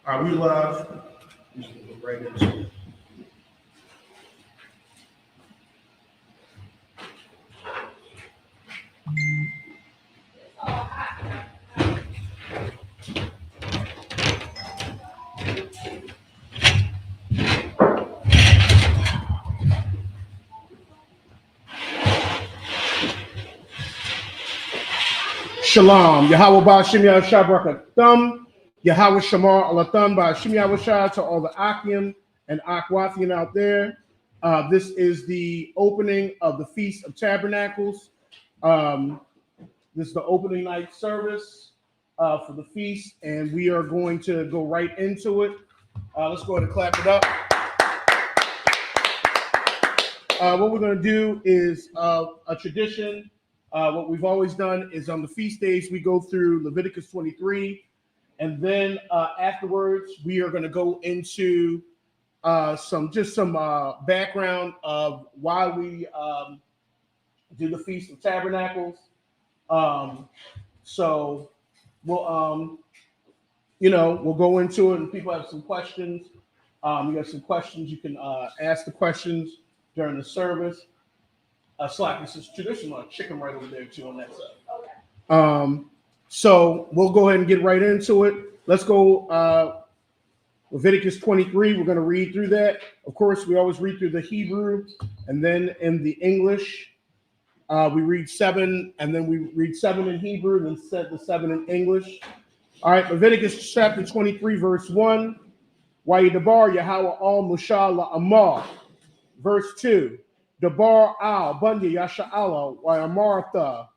Are we live? Just go right into it. Shalom. Yahweh Ba'Shem Yahushua Barakathum. Yahweh Shamar Alathum Ba'Shem Yahushua to all the Akim and Akwathian out there. This is the opening of the Feast of Tabernacles. This is the opening night service for the feast, and we are going to go right into it. Let's go ahead and clap it up. What we're going to do is a tradition. What we've always done is on the feast days, we go through Leviticus 23, and then afterwards, we are going to go into some background of why we do the Feast of Tabernacles. So we'll we'll go into it, and people have some questions. You have some questions, you can ask the questions during the service. Slack, this is traditional chicken right over there too on that side. Okay. So we'll go ahead and get right into it. Let's go Leviticus 23. We're going to read through that. Of course, we always read through the Hebrew, and then in the English, we read 7, and then we read 7 in Hebrew, and then set the 7 in English. All right, Leviticus chapter 23, verse 1. Wayidabar Yahweh al Mushah la'amar. Verse 2. Dabar al Bunya Yasha'ala wa Amartha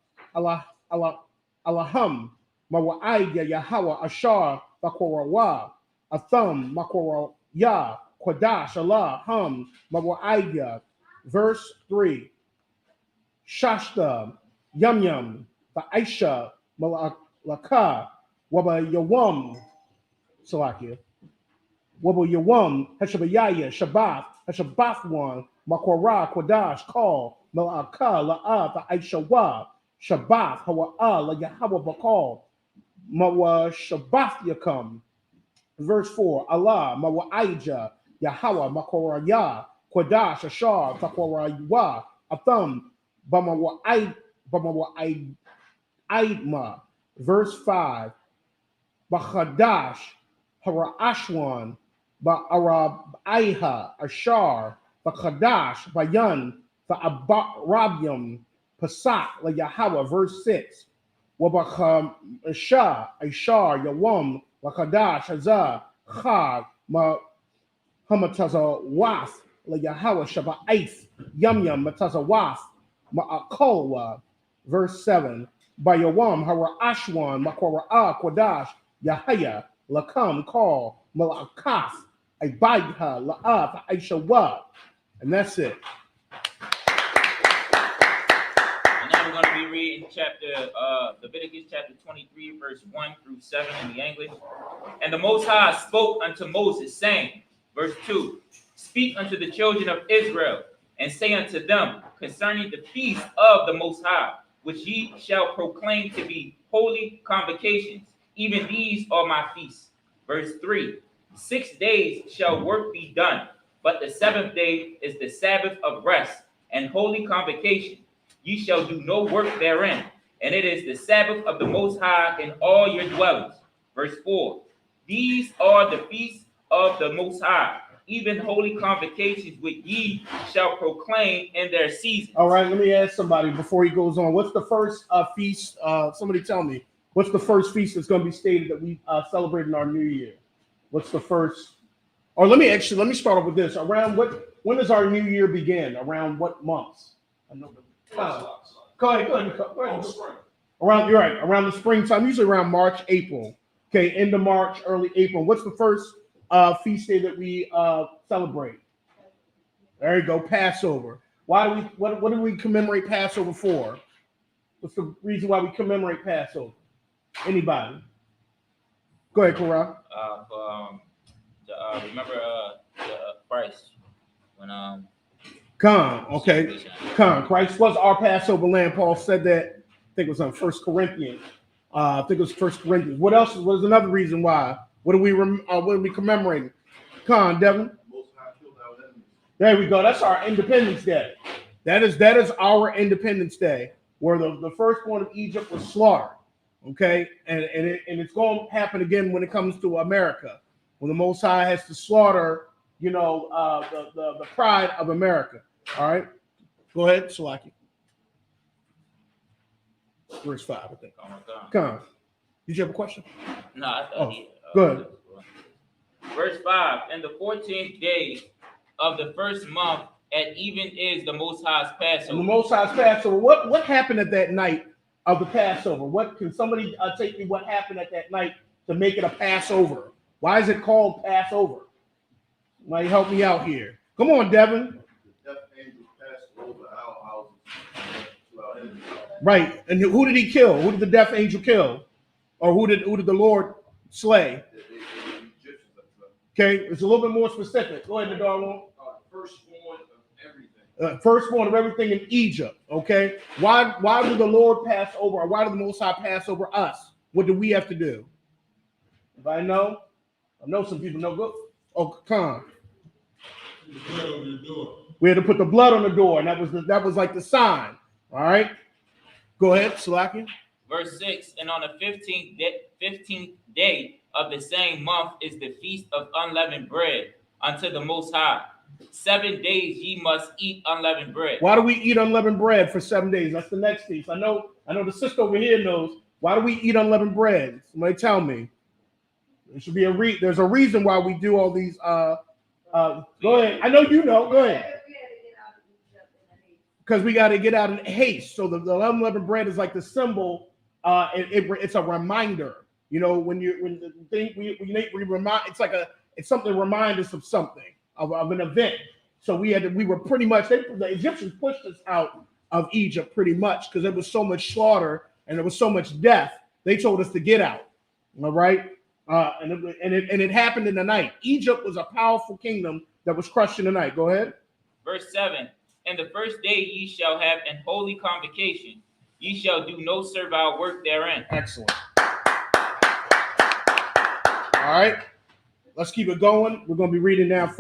Alaham Mawa'aya Yahweh Ashar Bakora Atham Makora Ya Kwadash Allah Ham Mawa'aya. Verse 3. Shashta Yum Ba'aisha Malaka Waba Yawam Salakia Waba Yawam Hashabayaya Shabbat Hashabathwan Makwara Kwadash Call Malaka La'a Aishawa Shabbath Hawa'a La Yahweh Bakal Mawa Shabbath Yakam. Verse 4. Allah Mawa'ija Yahweh Makwara Ya Kwadash Ashar Takwara Wa Atham Bamawa'idma. Verse 5. Bachadash Hara'ashwan Ba'arab Ashar Bachadash Bayan Ba'arabium Pasak La Yahweh. Verse 6. Wabacham Ashar Yawam Bachadash Hazah Chag Hamataza Waf La Yahweh Shaba'ath Yum Mataza Waf Ma'akolwa. Verse 7. Bayawam Hara'ashwan Makwara'a Kwadash Yahaya Lakam Call Malakaf Abayha La'af Aishawa. And that's it. And now we're going to be reading Leviticus chapter 23, verse 1 through 7 in the English. And the Most High spoke unto Moses, saying, verse 2, Speak unto the children of Israel, and say unto them concerning the feast of the Most High, which ye shall proclaim to be holy convocations. Even these are my feasts. Verse 3, 6 days shall work be done, but the 7th day is the Sabbath of rest and holy convocation. Ye shall do no work therein, and it is the Sabbath of the Most High in all your dwellings. Verse 4, these are the feasts of the Most High, even holy convocations which ye shall proclaim in their season. All right, let me ask somebody before he goes on. What's the first feast? Somebody tell me. What's the first feast that's going to be stated that we celebrate in our new year? What's the first? Or let me start off with this. When does our new year begin? Around what months? I know go ahead. Around the springtime, usually around March, April. Okay, end of March, early April. What's the first feast day that we celebrate? There you go, Passover. What do we commemorate Passover for? What's the reason why we commemorate Passover? Anybody? Go ahead, Korah. Remember Christ when Christ was our Passover lamb. Paul said that think it was on First Corinthians. I think it was First Corinthians. What else was another reason why? What are we commemorating? Come on, Devin. There we go. That's our Independence Day. That is our Independence Day, where the firstborn of Egypt was slaughtered. Okay, and it's going to happen again when it comes to America, when the Most High has to slaughter, the pride of America. All right, go ahead, Salaki. Verse 5, I think. Oh my God. Come on. Did you have a question? No, I thought he. Go ahead. Verse 5. And the 14th day of the first month at even is the Most High's Passover. And the Most High's Passover. What happened at that night of the Passover? What can somebody take me? What happened at that night to make it a Passover? Why is it called Passover? Might help me out here. Come on, Devin. The death angel passed over our houses to our enemies. Right. And who did he kill? Who did the death angel kill? Or who did the Lord slay? Okay, it's a little bit more specific. Go ahead, Nadarlo. Firstborn of everything. Firstborn of everything in Egypt. Okay, why did the Lord pass over, or why did the Most High pass over us? What do we have to do? If I know some people know. Good. Oh, come on. The blood over the door. We had to put the blood on the door, and that was like the sign. All right, go ahead, Salaki. Verse 6. And on the 15th day of the same month is the feast of unleavened bread unto the Most High. 7 days ye must eat unleavened bread. Why do we eat unleavened bread for 7 days? That's the next piece. I know the sister over here knows. Why do we eat unleavened bread? Somebody tell me. There should be there's a reason why we do all these. Go ahead. I know you know. Go ahead. Because we got to get out in haste. So the unleavened bread is like the symbol. It's a reminder. We remind. It's something to remind us of something, of an event. So we were pretty much, the Egyptians pushed us out of Egypt pretty much because there was so much slaughter and there was so much death. They told us to get out. All right. And it happened in the night. Egypt was a powerful kingdom that was crushed in the night. Go ahead. Verse 7. And the first day ye shall have an holy convocation. Ye shall do no servile work therein. Excellent. All right. Let's keep it going. We're going to be reading now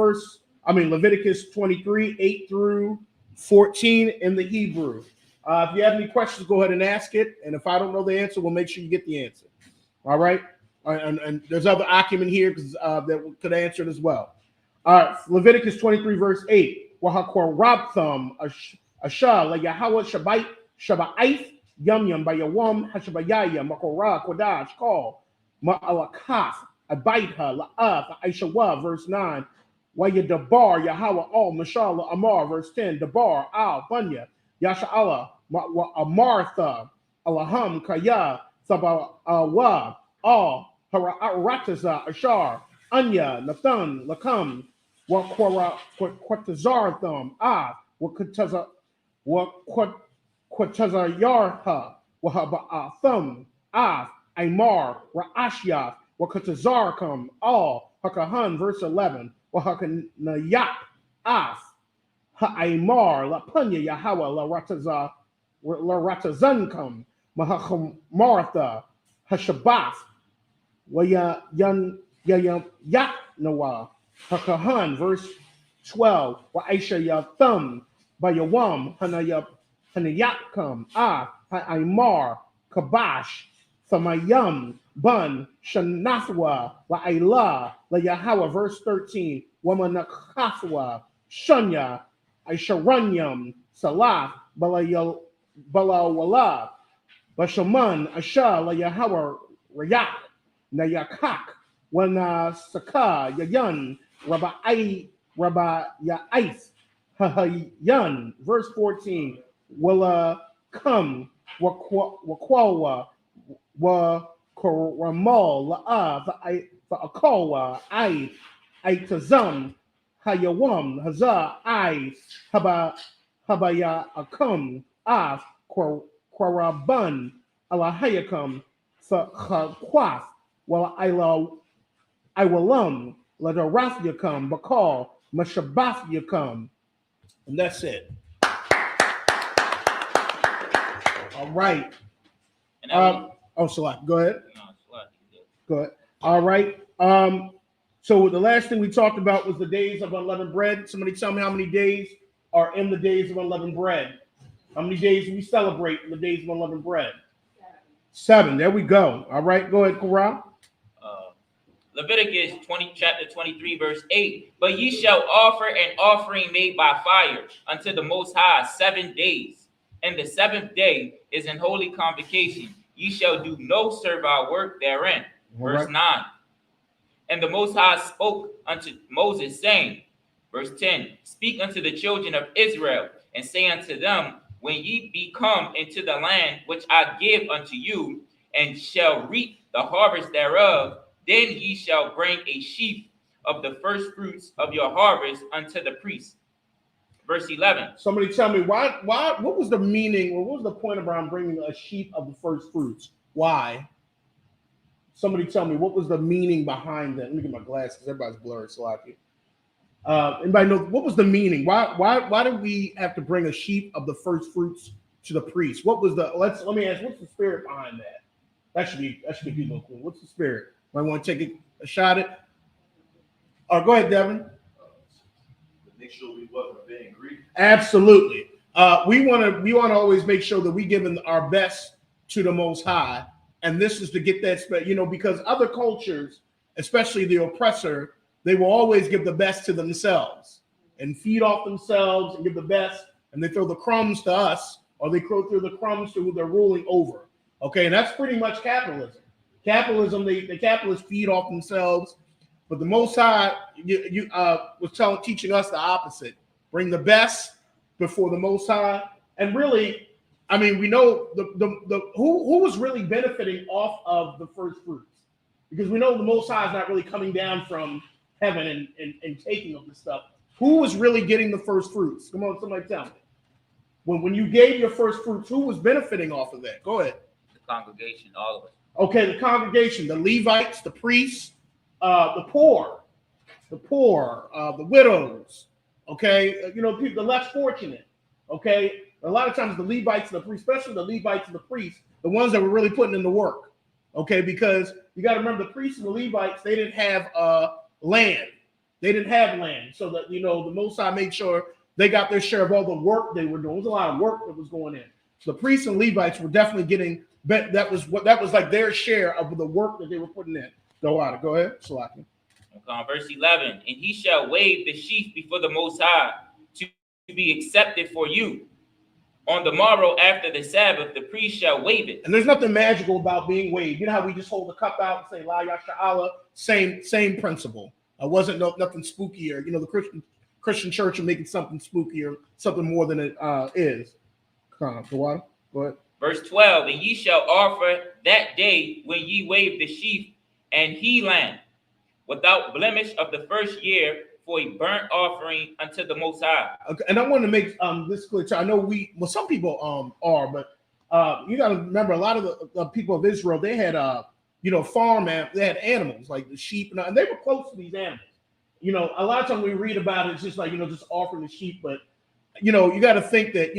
Leviticus 23, 8 through 14 in the Hebrew. If you have any questions, go ahead and ask it. And if I don't know the answer, we'll make sure you get the answer. All right. And there's other acumen here that could answer it as well. All right. Leviticus 23, verse 8. Wahakor Rabtham, Asha, La Yahweh Shabbat, Shabbat, Yum by Yawam, Hashabayaya, Makora, Kodash, Call, Ma'alakaf, Abaitha, La'af, Aishawa, verse 9. Wayadabar, Yahweh, All, Mashallah, Amar, verse 10. Dabar, Al, Bunya, Yasha Allah, Amartha, Alaham, Kaya, Sabawa, All, Harataza, Ashar, Anya, Nathan, Lakam, Quatazartham, Quatazayarha, Wahaba'atham, Aymar, Ra'ashyaf, Wakatazarkam, All, Hakahan, verse 11, Wahakanayat, Ha'aymar, La Punya, Yahweh, La Ratazankam, Mahacham Martha, Hashabath, Wayan Yat Nawa, Hakahan, verse 12, Wa'aisha Yatham, Bayawam, Hanayakam, Ha'aymar, Kabash, Thamayam, Bun, Shanathwa, Wa'ayla, La Yahweh, verse 13, Wamanakathwa, Shunya, Aisharanyam, Salah, Balawala, Bashaman, Asha, La Yahweh, Rayak, Nayakak, Wana Saka, Yayan, Rabbi Ya'is, Hahayan, verse 14, Wala Kum, Wakwawa, Wa Koramal, La'a, Va'akawa, Aitazam, Hayawam, Hazah, Habaya Akum, Kwaraban, Alahayakam, Fakwaf, Wala Iwalam, Ladarath Yakam, Bakal, Mashabath Yakam. And that's it. All right. And that Salak, go ahead. no, Salaki, yeah. Go ahead. All right. So the last thing we talked about was the days of unleavened bread. Somebody tell me how many days are in the days of unleavened bread. How many days do we celebrate in the days of unleavened bread? 7. There we go. All right. Go ahead, Quran. Leviticus chapter 23, verse 8. But ye shall offer an offering made by fire unto the Most High 7 days. And the 7th day is an holy convocation. Ye shall do no servile work therein. Verse 9. And the Most High spoke unto Moses, saying, verse 10, speak unto the children of Israel, and say unto them, when ye be come into the land which I give unto you, and shall reap the harvest thereof, then ye shall bring a sheaf of the first fruits of your harvest unto the priest. Verse 11. Somebody tell me why, what was the meaning, or what was the point around bringing a sheaf of the first fruits? Why? Somebody tell me what was the meaning behind that. Let me get my glasses. Everybody's blurred, so anybody know what was the meaning? Why did we have to bring a sheaf of the first fruits to the priest? What was the let me ask, what's the spirit behind that? That should be people cool. What's the spirit? Might want to take a shot at. Go ahead, Devin. To make sure we wasn't being greedy. Absolutely. We want to always make sure that we giving our best to the Most High, and this is to get that, because other cultures, especially the oppressor, they will always give the best to themselves and feed off themselves and give the best, and they throw the crumbs to us, or they throw the crumbs to who they're ruling over. Okay, and that's pretty much capitalism. Capitalism, the capitalists feed off themselves, but the Most High was teaching us the opposite. Bring the best before the Most High, and really, I mean, we know who was really benefiting off of the first fruits, because we know the Most High is not really coming down from heaven and taking of this stuff. Who was really getting the first fruits? Come on, somebody tell me. When you gave your first fruits, who was benefiting off of that? Go ahead. The congregation, all of us. Okay, the congregation, the Levites, the priests, the poor, the widows. Okay, people, the less fortunate. Okay, a lot of times the Levites and the priests, especially the Levites and the priests, the ones that were really putting in the work. Okay, because you got to remember the priests and the Levites, they didn't have land. They didn't have land, so that the Most High made sure they got their share of all the work they were doing. There was a lot of work that was going in. So the priests and Levites were definitely getting. That was like their share of the work that they were putting in. Go ahead, Salaki. Verse 11, and he shall wave the sheaf before the Most High to be accepted for you. On the morrow after the Sabbath, the priest shall wave it. And there's nothing magical about being waved. You know how we just hold the cup out and say La Yasha Allah? Same principle. Wasn't nothing spookier. The Christian church are making something spookier, something more than it is. Go ahead. Verse 12, and ye shall offer that day when ye wave the sheaf and he lamb without blemish of the first year for a burnt offering unto the Most High. Okay, and I want to make this clear too. I know some people are, but you got to remember a lot of the people of Israel, they had they had animals like the sheep, and they were close to these animals. A lot of times we read about it, it's just like just offering the sheep, but you got to think that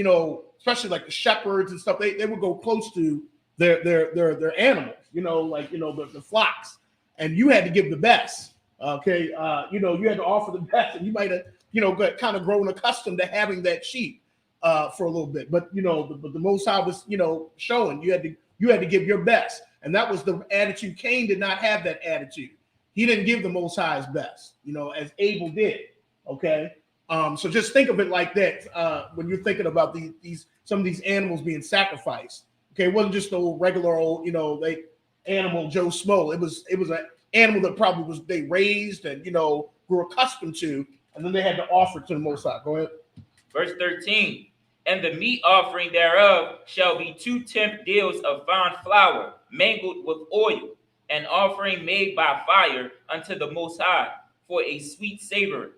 especially like the shepherds and stuff, they would go close to their animals, the flocks, and you had to give the best. Okay, you had to offer the best, and you might have got kind of grown accustomed to having that sheep for a little bit, but the Most High was showing you had to give your best, and that was the attitude. Cain did not have that attitude. He didn't give the Most High his best, as Abel did. Okay. So just think of it like that when you're thinking about some of these animals being sacrificed. Okay, it wasn't just the regular old animal Joe Smo. It was an animal that probably they raised and grew accustomed to, and then they had to offer to the Most High. Go ahead. Verse 13, and the meat offering thereof shall be 2 tenth deals of fine flour mingled with oil, an offering made by fire unto the Most High for a sweet savor.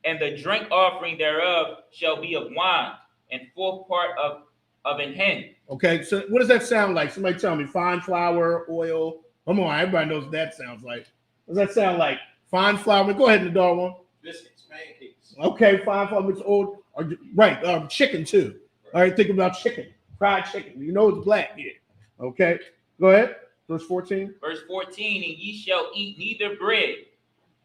And the drink offering thereof shall be of wine, and 4th part of an hin. Okay, so what does that sound like? Somebody tell me. Fine flour, oil. Come on, everybody knows what that sounds like. What does that sound like? Fine flour. Go ahead, Nadar one. Biscuits, pancakes. Okay, fine flour mixed oil. Right, chicken too. All right, think about chicken, fried chicken. It's black here. Okay, go ahead. Verse 14. Verse 14, and ye shall eat neither bread,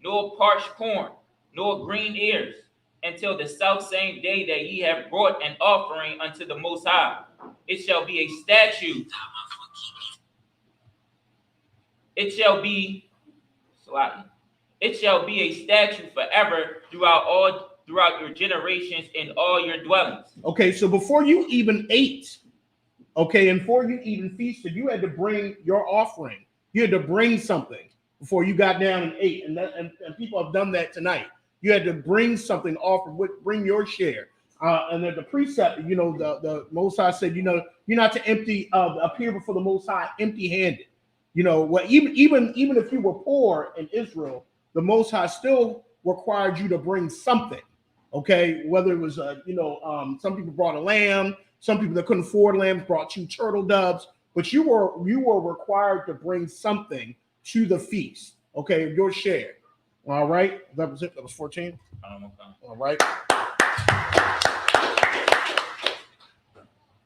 nor parched corn, nor green ears, until the self same day that ye have brought an offering unto the Most High. It shall be a statute. It shall be, it shall be a statute forever throughout your generations in all your dwellings. Okay, so before you even ate, okay, and before you even feasted, you had to bring your offering. You had to bring something before you got down and ate, and people have done that tonight. You had to bring something, bring your share. And then the precept, the Most High said, you're not to appear before the Most High empty-handed. Even if you were poor in Israel, the Most High still required you to bring something. Okay, whether it was some people brought a lamb, some people that couldn't afford lambs brought 2 turtle doves, but you were required to bring something to the feast. Okay, your share. All right, that was it. That was 14. All right.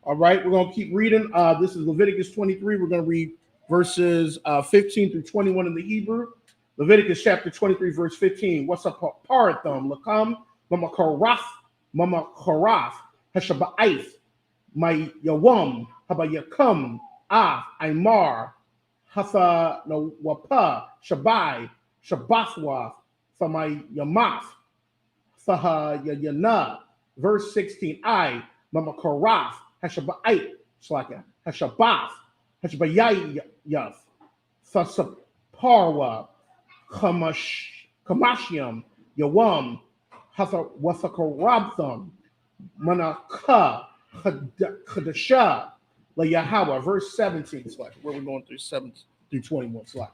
All right, we're gonna keep reading. This is Leviticus 23. We're gonna read verses 15 through 21 in the Hebrew. Leviticus chapter 23, verse 15. What's up, Parathum? Lakam, Mama Korath, Hashaba'ith, my Yawam, Habayakam, Imar, Hatha Wapa, Shabai, Shabathwath, Famay Yamath, Faha Yana. Verse 16. Mama Korath, Hashaba'ith, Slaka, Hashabath, Hashabayath, Fasaparwa, Kamashiam, Yawam, Wathakarabtham, Manaka, Kadasha, La Yahweh, verse 17. It's like where we're going through 7 through 21. It's like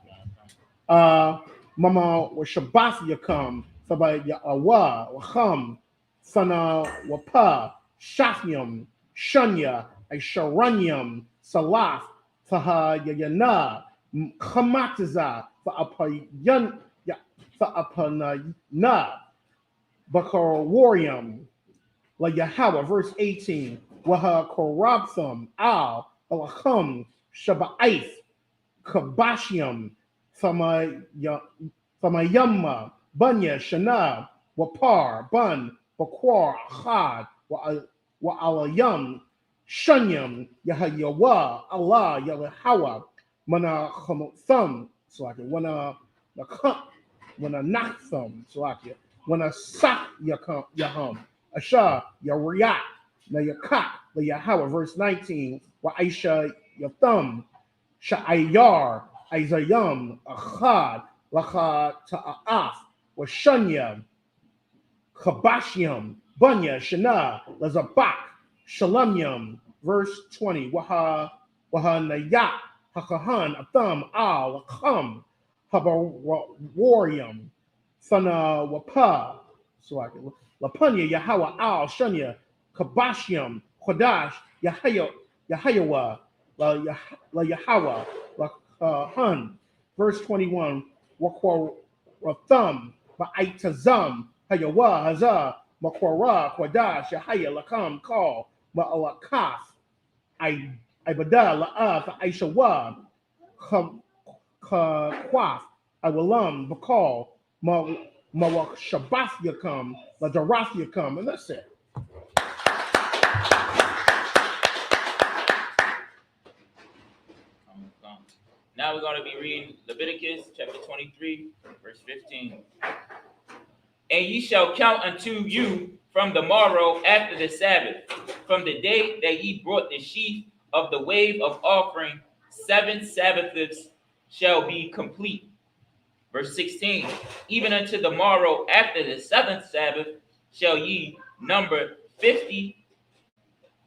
Mama wa Shabbath Yakam, Faba Ya'awa, Wacham, Sana Wapa, Shafyam, Shunya, Aisharanyam, Salaf, Faha Yayana, Kamataza, Fa'apanayna, Bakarwarium, La Yahweh, verse 18. Waha Korabtham, Al, Alacham, Shaba'ith, Kabashiam, Famayamma, Bunya, Shana, Wapar, Bun, Bakwar, Achad, Wa'alayam, Shunyam, Yahayawa, Allah, Yalahawa, Mana Thumb, Slakia, Wana Nakhthum, Slakia, Wana Sak Yahum, Asha, Yariat, Na Yakat, La Yahweh, verse 19, Wa Aisha Yathum, Sha'ayar, Isayam, Achad, Lacha Ta'af, Wa Shunya, Kabashiam, Bunya, Shana, Lazabak, Shalamyam, verse 20, Waha Nayat, Hakahan, Atham, Al, Lakam, Habawarium, Sana Wapa, Lapunya, Yahweh, Al, Shunya, Kabashiam, Kodash, Yahayawa, La Yahweh, La Hun, verse 21, Wakwaratham, Ma'aitazam, Hayawa, Hazah, Makwara, Kodash, Yahaya, Lakam, Call, Ma'alakaf, Ibada, La'af, Aishawa, Kwaf, Iwalam, Bakal, Mawak Shabbath Yakam, La Darath Yakam, and that's it. Now we're going to be reading Leviticus chapter 23, verse 15. And ye shall count unto you from the morrow after the Sabbath, from the day that ye brought the sheaf of the wave of offering, 7 Sabbaths shall be complete. Verse 16, even unto the morrow after the 7th Sabbath shall ye number 50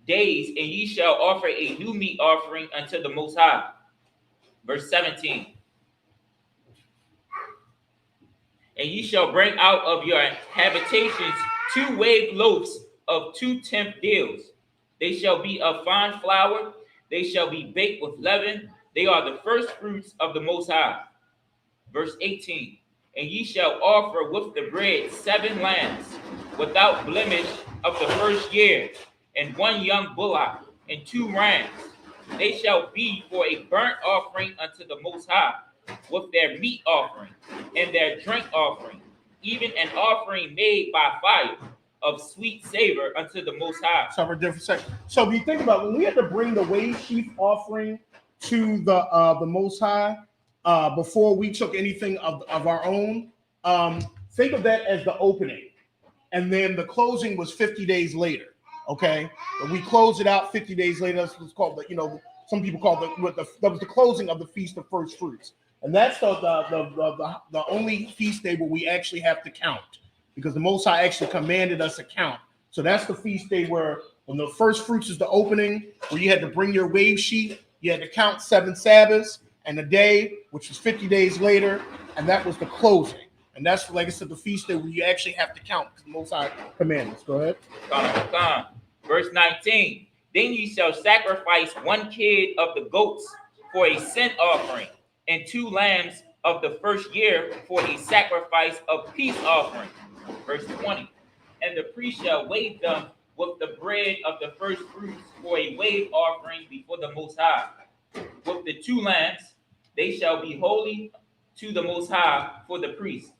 days, and ye shall offer a new meat offering unto the Most High. Verse 17, and ye shall bring out of your habitations 2 waved loaves of 2 tenth deals. They shall be of fine flour. They shall be baked with leaven. They are the first fruits of the Most High. Verse 18, and ye shall offer with the bread 7 lambs without blemish of the first year, and 1 young bullock, and 2 rams, they shall be for a burnt offering unto the Most High, with their meat offering and their drink offering, even an offering made by fire of sweet savor unto the Most High. So we're different sections. So if you think about it, when we had to bring the wave sheaf offering to the Most High before we took anything of our own, think of that as the opening, and then the closing was 50 days later. Okay, but we closed it out 50 days later. That's what's called some people call that was the closing of the Feast of First Fruits, and that's the only feast day where we actually have to count, because the Most High actually commanded us to count. So that's the feast day where when the first fruits is the opening, where you had to bring your wave sheet, you had to count 7 Sabbaths and a day, which was 50 days later, and that was the closing. And that's, like I said, the feast day where you actually have to count, because the Most High commandments. Go ahead. Verse 19. Then ye shall sacrifice 1 kid of the goats for a sin offering, and 2 lambs of the first year for a sacrifice of peace offering. Verse 20. And the priest shall wave them with the bread of the first fruits for a wave offering before the Most High. With the 2 lambs, they shall be holy to the Most High for the priest.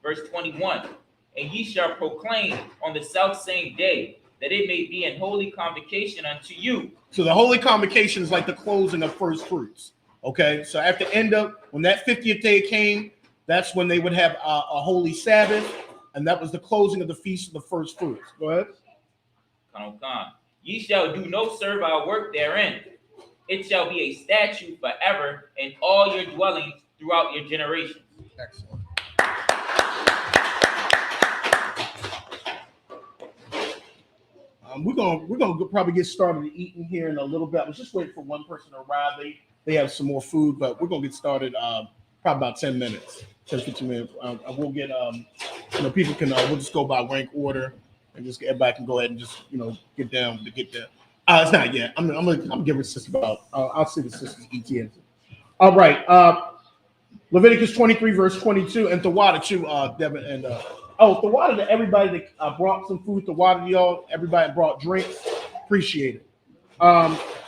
Verse 21. And ye shall proclaim on the selfsame day, that it may be an holy convocation unto you. So the holy convocation is like the closing of first fruits. Okay, so at the end of when that 50th day came, that's when they would have a holy Sabbath, and that was the closing of the feast of the first fruits. Go ahead. Ye shall do no servile work therein. It shall be a statute forever in all your dwellings throughout your generations. Excellent. We're gonna probably get started eating here in a little bit. I was just waiting for one person to arrive. They have some more food, but we're gonna get started probably about 10 minutes, 10, 15 minutes. We'll get people can we'll just go by rank order, and just everybody can go ahead and just get down to get there. It's not yet. I'm gonna give a sister about. I'll see the sisters ETN. All right. Leviticus 23 verse 22, and the water too, Devin, and the water to everybody that brought some food, the water to y'all, everybody brought drinks, appreciate it.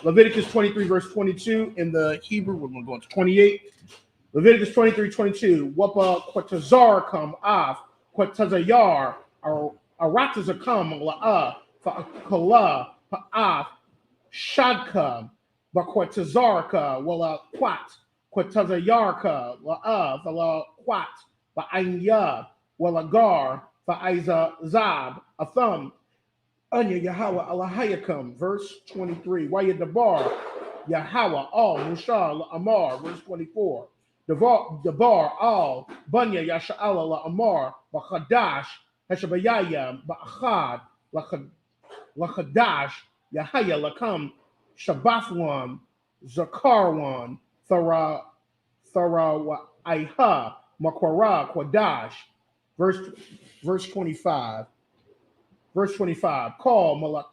Leviticus 23 verse 22 in the Hebrew, we're going to go into 28. Leviticus 23, 22, wapa kwatazar come af, kwatazayar, aratazakam la'a, fa'akala, pa'af, shadka, bakwatazarka, wala kwat, kwatazayarka, la'a, vala kwat, ba'anya, walagar, fa'iza zab, atham, anya Yahweh Allahayakam, verse 23. Wayadabar, Yahweh al Mushal Amar, verse 24. Dabar al Banya Yasha'ala Amar, Bachadash, Hashabayaya, Ba'achad, Lachadash, Yahaya Lakam, Shabbathwan, Zakarwan, Thara Aiha, Makwara, Kwadash, verse 25. Verse 25, call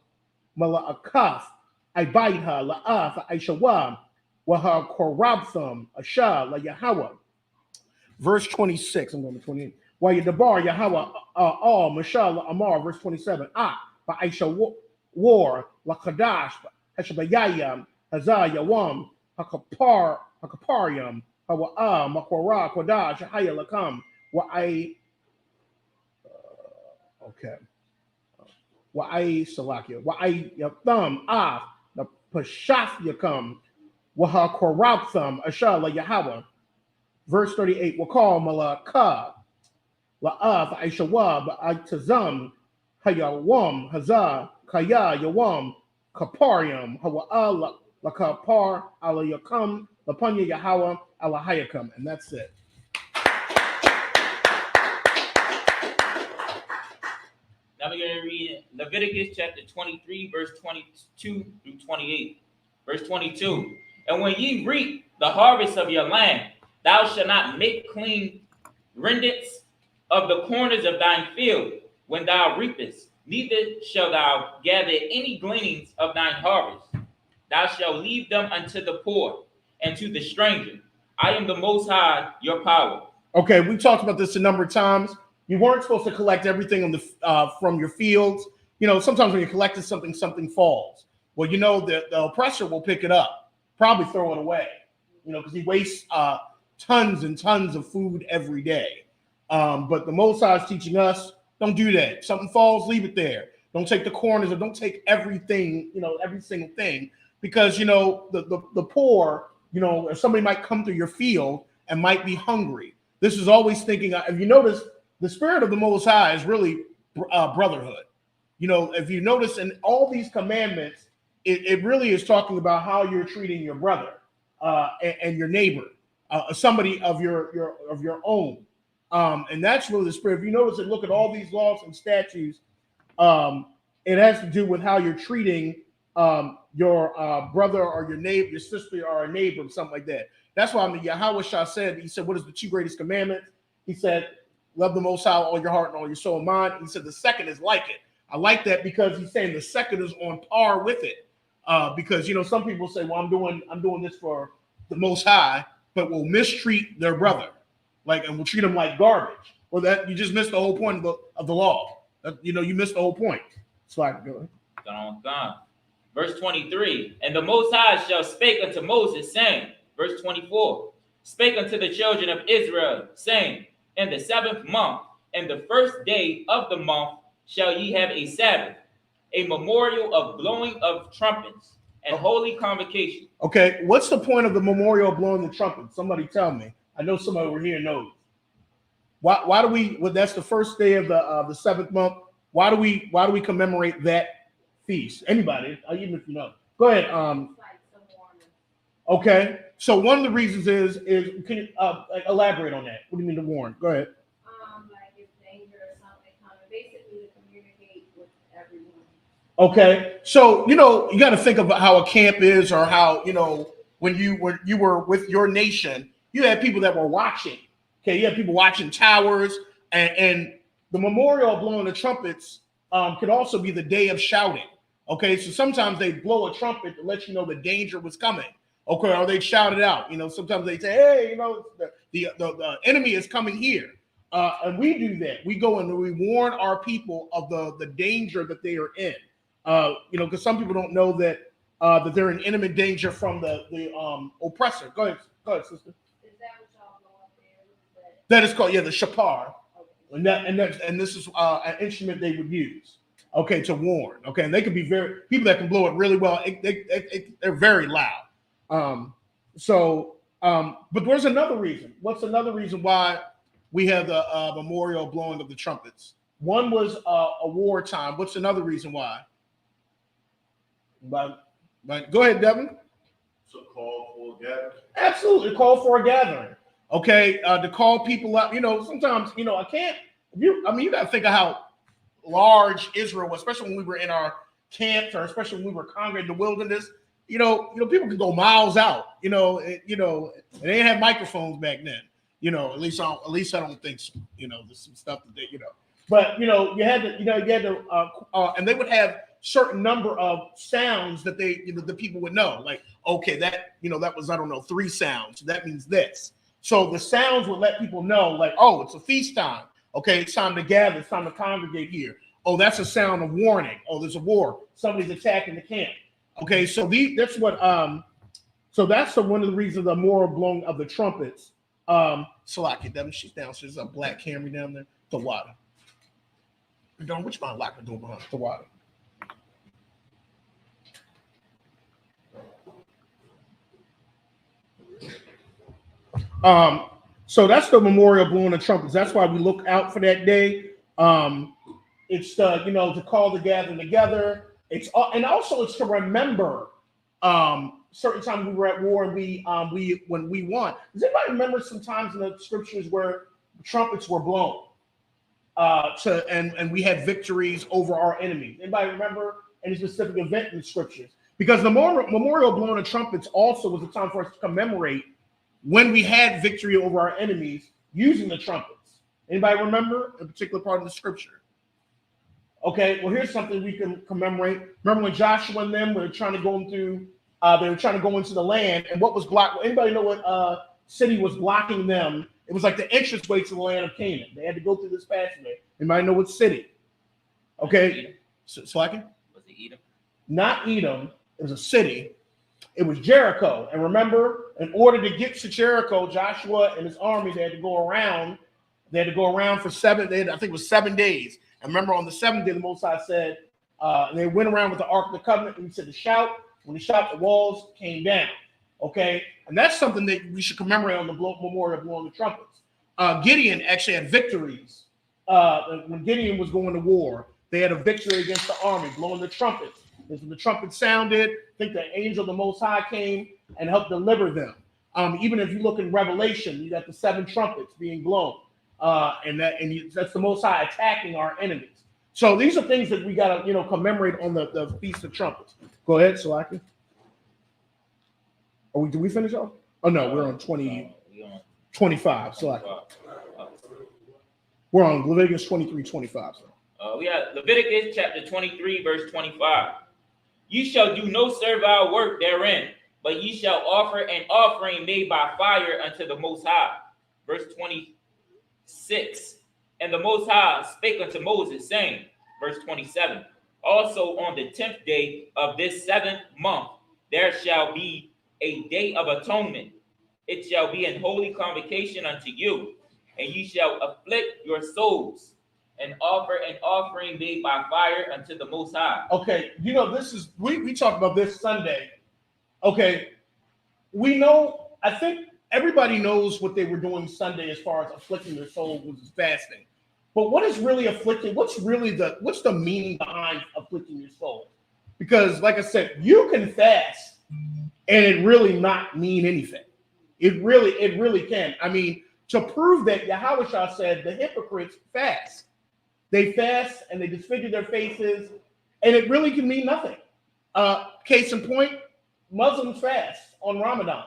Mala'akaf, Ibaiha, La'af, Aishawam, Waha Korabtham, Asha, La Yahweh. Verse 26, I'm going to 28. Wayadabar, Yahweh, all, Mashal, Amar, verse 27. Aisha war, La Kadash, Hashabayayam, Hazah, Yawam, Hakapariam, Hawa'a, Makwara, Kwadash, Haya, Lakam, okay. Wa'ai Salakia, Wa'ai Yatham, the Pashaf Yakam, Waha Korabtham, Ashala Yahweh. Verse 38, Wakal Malaka, La'af, Aishawab, Aitazam, Hayawam, Hazah, Kaya, Yawam, Kapariam, Hawa'a, Lakapar, Ala Yakam, Lapanya Yahweh, Ala Hayakam. And that's it. Now we're going to read Leviticus chapter 23, verse 22 through 28. Verse 22. And when ye reap the harvest of your land, thou shalt not make clean rendants of the corners of thine field when thou reapest, neither shalt thou gather any gleanings of thine harvest. Thou shalt leave them unto the poor and to the stranger. I am the Most High, your power. Okay, we talked about this a number of times. You weren't supposed to collect everything on from your fields. Sometimes when you're collecting something falls. Well, you know, the oppressor will pick it up, probably throw it away, you know, because he wastes tons and tons of food every day. But the Most High is teaching us, don't do that. Something falls, leave it there. Don't take the corners, or don't take everything, you know, every single thing, because, you know, the poor, you know, if somebody might come through your field and might be hungry. This is always thinking, if you notice, the spirit of the Most High is really brotherhood. You know, if you notice in all these commandments, it really is talking about how you're treating your brother and your neighbor, somebody of your own. And that's really the spirit. If you notice and look at all these laws and statutes, it has to do with how you're treating your brother or your neighbor, your sister or a neighbor, or something like that. That's why Yahweh Shah said, he said, what is the two greatest commandments? He said, love the Most High, all your heart and all your soul and mind. He said the second is like it. I like that because he's saying the second is on par with it. Because, you know, some people say, well, I'm doing this for the Most High, but will mistreat their brother, and will treat them like garbage. Well, that you just missed the whole point of the law. You know, you missed the whole point. So I can go ahead. Verse 23, and the Most High shall spake unto Moses, saying, verse 24, spake unto the children of Israel, saying, in the 7th month, and the first day of the month, shall ye have a Sabbath, a memorial of blowing of trumpets, and holy convocation. Okay, what's the point of the memorial of blowing the trumpet? Somebody tell me. I know somebody over here knows. Why do we? Well, that's the first day of the 7th month. Why do we commemorate that feast? Anybody, even if you know. Go ahead. Okay, so one of the reasons is can you elaborate on that? What do you mean to warn? Go ahead. Like if danger or something coming, basically to communicate with everyone. Okay, so you know you got to think about how a camp is, or how, you know, when you were with your nation, you had people that were watching. Okay, you had people watching towers, and the memorial of blowing the trumpets could also be the day of shouting. Okay, so sometimes they blow a trumpet to let you know the danger was coming. Okay, or they shout it out. You know, sometimes they say, hey, you know, the enemy is coming here. And we do that. We go and we warn our people of the danger that they are in. You know, because some people don't know that they're in imminent danger from the oppressor. Go ahead, sister. Is that what y'all blow up there? That is called, the shapar. Okay. And this is an instrument they would use. Okay, to warn. Okay, and they can be people that can blow it really well. They're very loud. But there's another reason. What's another reason why we have the memorial blowing of the trumpets? One was a wartime. What's another reason why? But go ahead, Devin. So call for a gathering. Absolutely, call for a gathering. Okay, to call people up. You know, sometimes, you know, you got to think of how large Israel was, especially when we were in our camps, or especially when we were congregating in the wilderness. You know, people can go miles out. You know, and they didn't have microphones back then. You know, at least I don't think so. You know, there's some stuff that they, but you had to, and they would have certain number of sounds that they, the people would know. Like, okay, that was, I don't know, 3 sounds. So that means this. So the sounds would let people know, like, oh, it's a feast time. Okay, it's time to gather. It's time to congregate here. Oh, that's a sound of warning. Oh, there's a war. Somebody's attacking the camp. Okay, so that's what. So that's one of the reasons the memorial blowing of the trumpets. Salaki, them, she's downstairs. There's a black Camry down there. The water. Don't which my lock the door behind the water. So that's the memorial blowing the trumpets. That's why we look out for that day. It's to call the gathering together. And also it's to remember certain times we were at war and when we won. Does anybody remember some times in the scriptures where trumpets were blown and we had victories over our enemies? Anybody remember any specific event in the scriptures? Because the memorial blowing of trumpets also was a time for us to commemorate when we had victory over our enemies using the trumpets. Anybody remember a particular part of the scripture? Okay, well, here's something we can commemorate. Remember when Joshua and them were trying to go into, the land, and what was blocked? Anybody know what city was blocking them? It was like the entranceway to the land of Canaan. They had to go through this passageway. Anybody know what city? Okay, Slacking? Was it Edom? Not Edom. It was a city. It was Jericho. And remember, in order to get to Jericho, Joshua and his army, they had to go around. They had to go around for 7 days. I think it was 7 days. And remember, on the 7th day, the Most High said, and they went around with the Ark of the Covenant, and he said to shout. When he shouted, the walls came down. Okay? And that's something that we should commemorate on the memorial of blowing the trumpets. Gideon actually had victories. When Gideon was going to war, they had a victory against the army, blowing the trumpets. And when the trumpet sounded, I think the angel of the Most High came and helped deliver them. Even if you look in Revelation, you got the 7 trumpets being blown. That's the Most High attacking our enemies. So these are things that we got to, commemorate on the Feast of Trumpets. Go ahead, Salaki. Did we finish off? Oh, no, we're on 25. Salaki. We're on Leviticus 23:25. We have Leviticus chapter 23, verse 25. You shall do no servile work therein, but ye shall offer an offering made by fire unto the Most High. Verse 26. And the Most High spake unto Moses, saying, verse 27, also on the 10th day of this 7th month, there shall be a day of atonement. It shall be an holy convocation unto you, and ye shall afflict your souls and offer an offering made by fire unto the Most High. Okay, this is, we talked about this Sunday. Okay, we know, I think everybody knows what they were doing Sunday as far as afflicting their soul was fasting. But what is really afflicting? What's the meaning behind afflicting your soul? Because, like I said, you can fast and it really not mean anything. It really can. I mean, to prove that, Yahweh said the hypocrites fast. They fast and they disfigure their faces, and it really can mean nothing. Case in point, Muslims fast on Ramadan,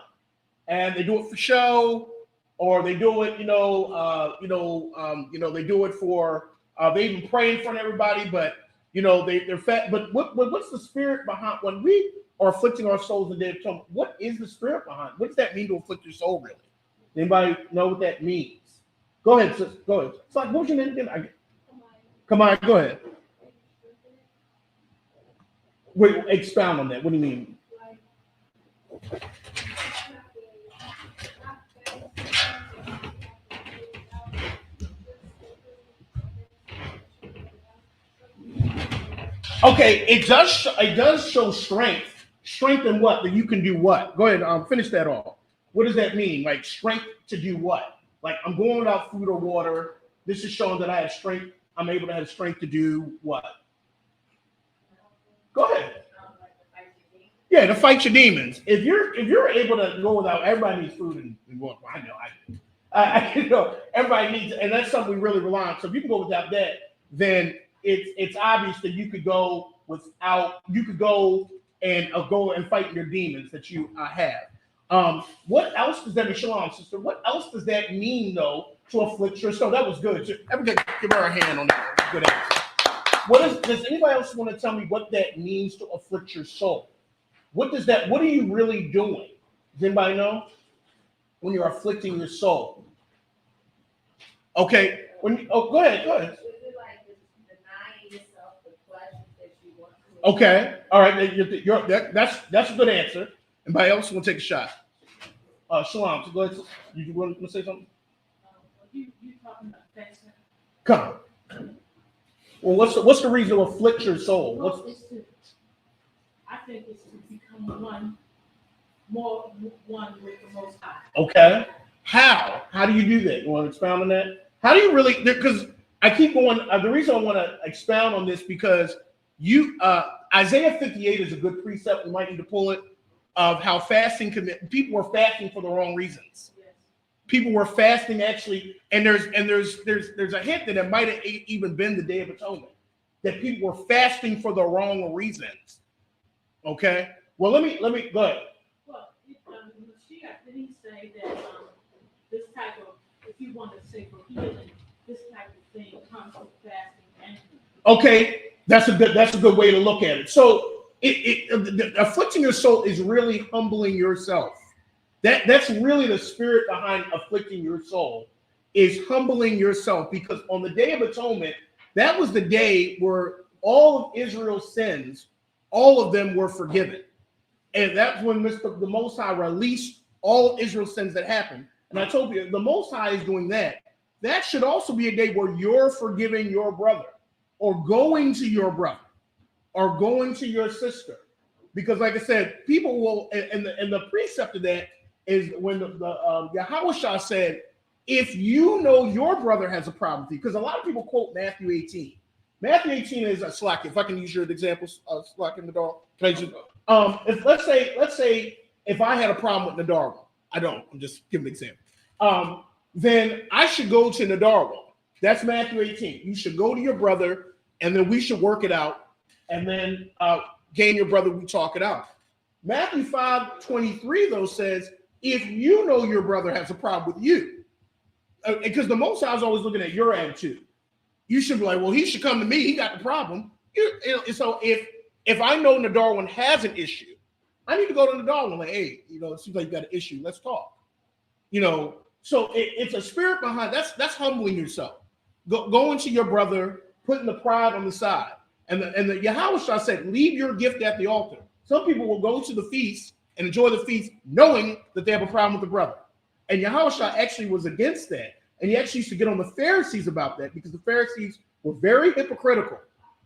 and they do it for show, or they do it, they do it for they even pray in front of everybody, but they're fat. But what's the spirit behind when we are afflicting our souls in the day of atonement? What is the spirit behind? What does that mean to afflict your soul, really? Anybody know what that means? Go ahead, sis. Go ahead. It's like, what's your name again? Come on, go ahead. Wait, expound on that. What do you mean? Okay, it does show strength. Strength in what? That you can do what? Go ahead, finish that off. What does that mean? Like strength to do what? Like I'm going without food or water. This is showing that I have strength. I'm able to have strength to do what? Go ahead. Yeah, to fight your demons. If you're able to go without, everybody needs food and water. I know. Everybody needs, and that's something we really rely on. So if you can go without that, then it's obvious that you could go without. You could go and fight your demons that you have. What else does that mean, Shalom, sister? What else does that mean, though, to afflict your soul? That was good. Everybody give her a hand on that. Good answer. Does anybody else want to tell me what that means to afflict your soul? What are you really doing? Does anybody know? When you're afflicting your soul. Okay. Go ahead. Is it like denying yourself the pleasures that you want to? Okay. All right. That's a good answer. Anybody else want to take a shot? Shalom. So go ahead. You want to say something? You talking about fasting? Come. Well, what's the reason to afflict your soul? I think it's to become one with the Most High. Okay. How? How do you do that? You want to expound on that? How do you really? Because I keep going. The reason I want to expound on this because Isaiah 58 is a good precept. We might need to pull it of how fasting people were fasting for the wrong reasons. Yes. People were fasting actually, and there's a hint that it might have even been the Day of Atonement, that people were fasting for the wrong reasons. Okay. Well, let me go ahead. Well, Mashiach, did he say that this type of, if you want to say for healing, this type of thing comes from fasting and healing? Okay, that's a good way to look at it. So afflicting your soul is really humbling yourself. That's really the spirit behind afflicting your soul, is humbling yourself, because on the Day of Atonement, that was the day where all of Israel's sins, all of them were forgiven. And that's when the Most High released all Israel's sins that happened. And I told you, the Most High is doing that. That should also be a day where you're forgiving your brother, or going to your brother, or going to your sister. Because like I said, people will, and the precept of that is when the Yahushua said, if you know your brother has a problem with you, because a lot of people quote Matthew 18. Matthew 18 is a slack. If I can use your examples, slack in the dog. Can I just, if let's say if I had a problem with Nadarwa, I don't. I'm just giving an example. Then I should go to Nadarwa. That's Matthew 18. You should go to your brother, and then we should work it out, and then gain your brother. We talk it out. Matthew 5:23 though says, if you know your brother has a problem with you, because the Most High is always looking at your attitude. You should be like, well, he should come to me. He got the problem. So if I know Nadarwan has an issue, I need to go to Nadarwan like, hey, it seems like you got an issue. Let's talk. So it's a spirit behind that's humbling yourself. Going to your brother, putting the pride on the side. And the Yahushua said, leave your gift at the altar. Some people will go to the feast and enjoy the feast knowing that they have a problem with the brother. And Yahushua actually was against that. And he actually used to get on the Pharisees about that, because the Pharisees were very hypocritical.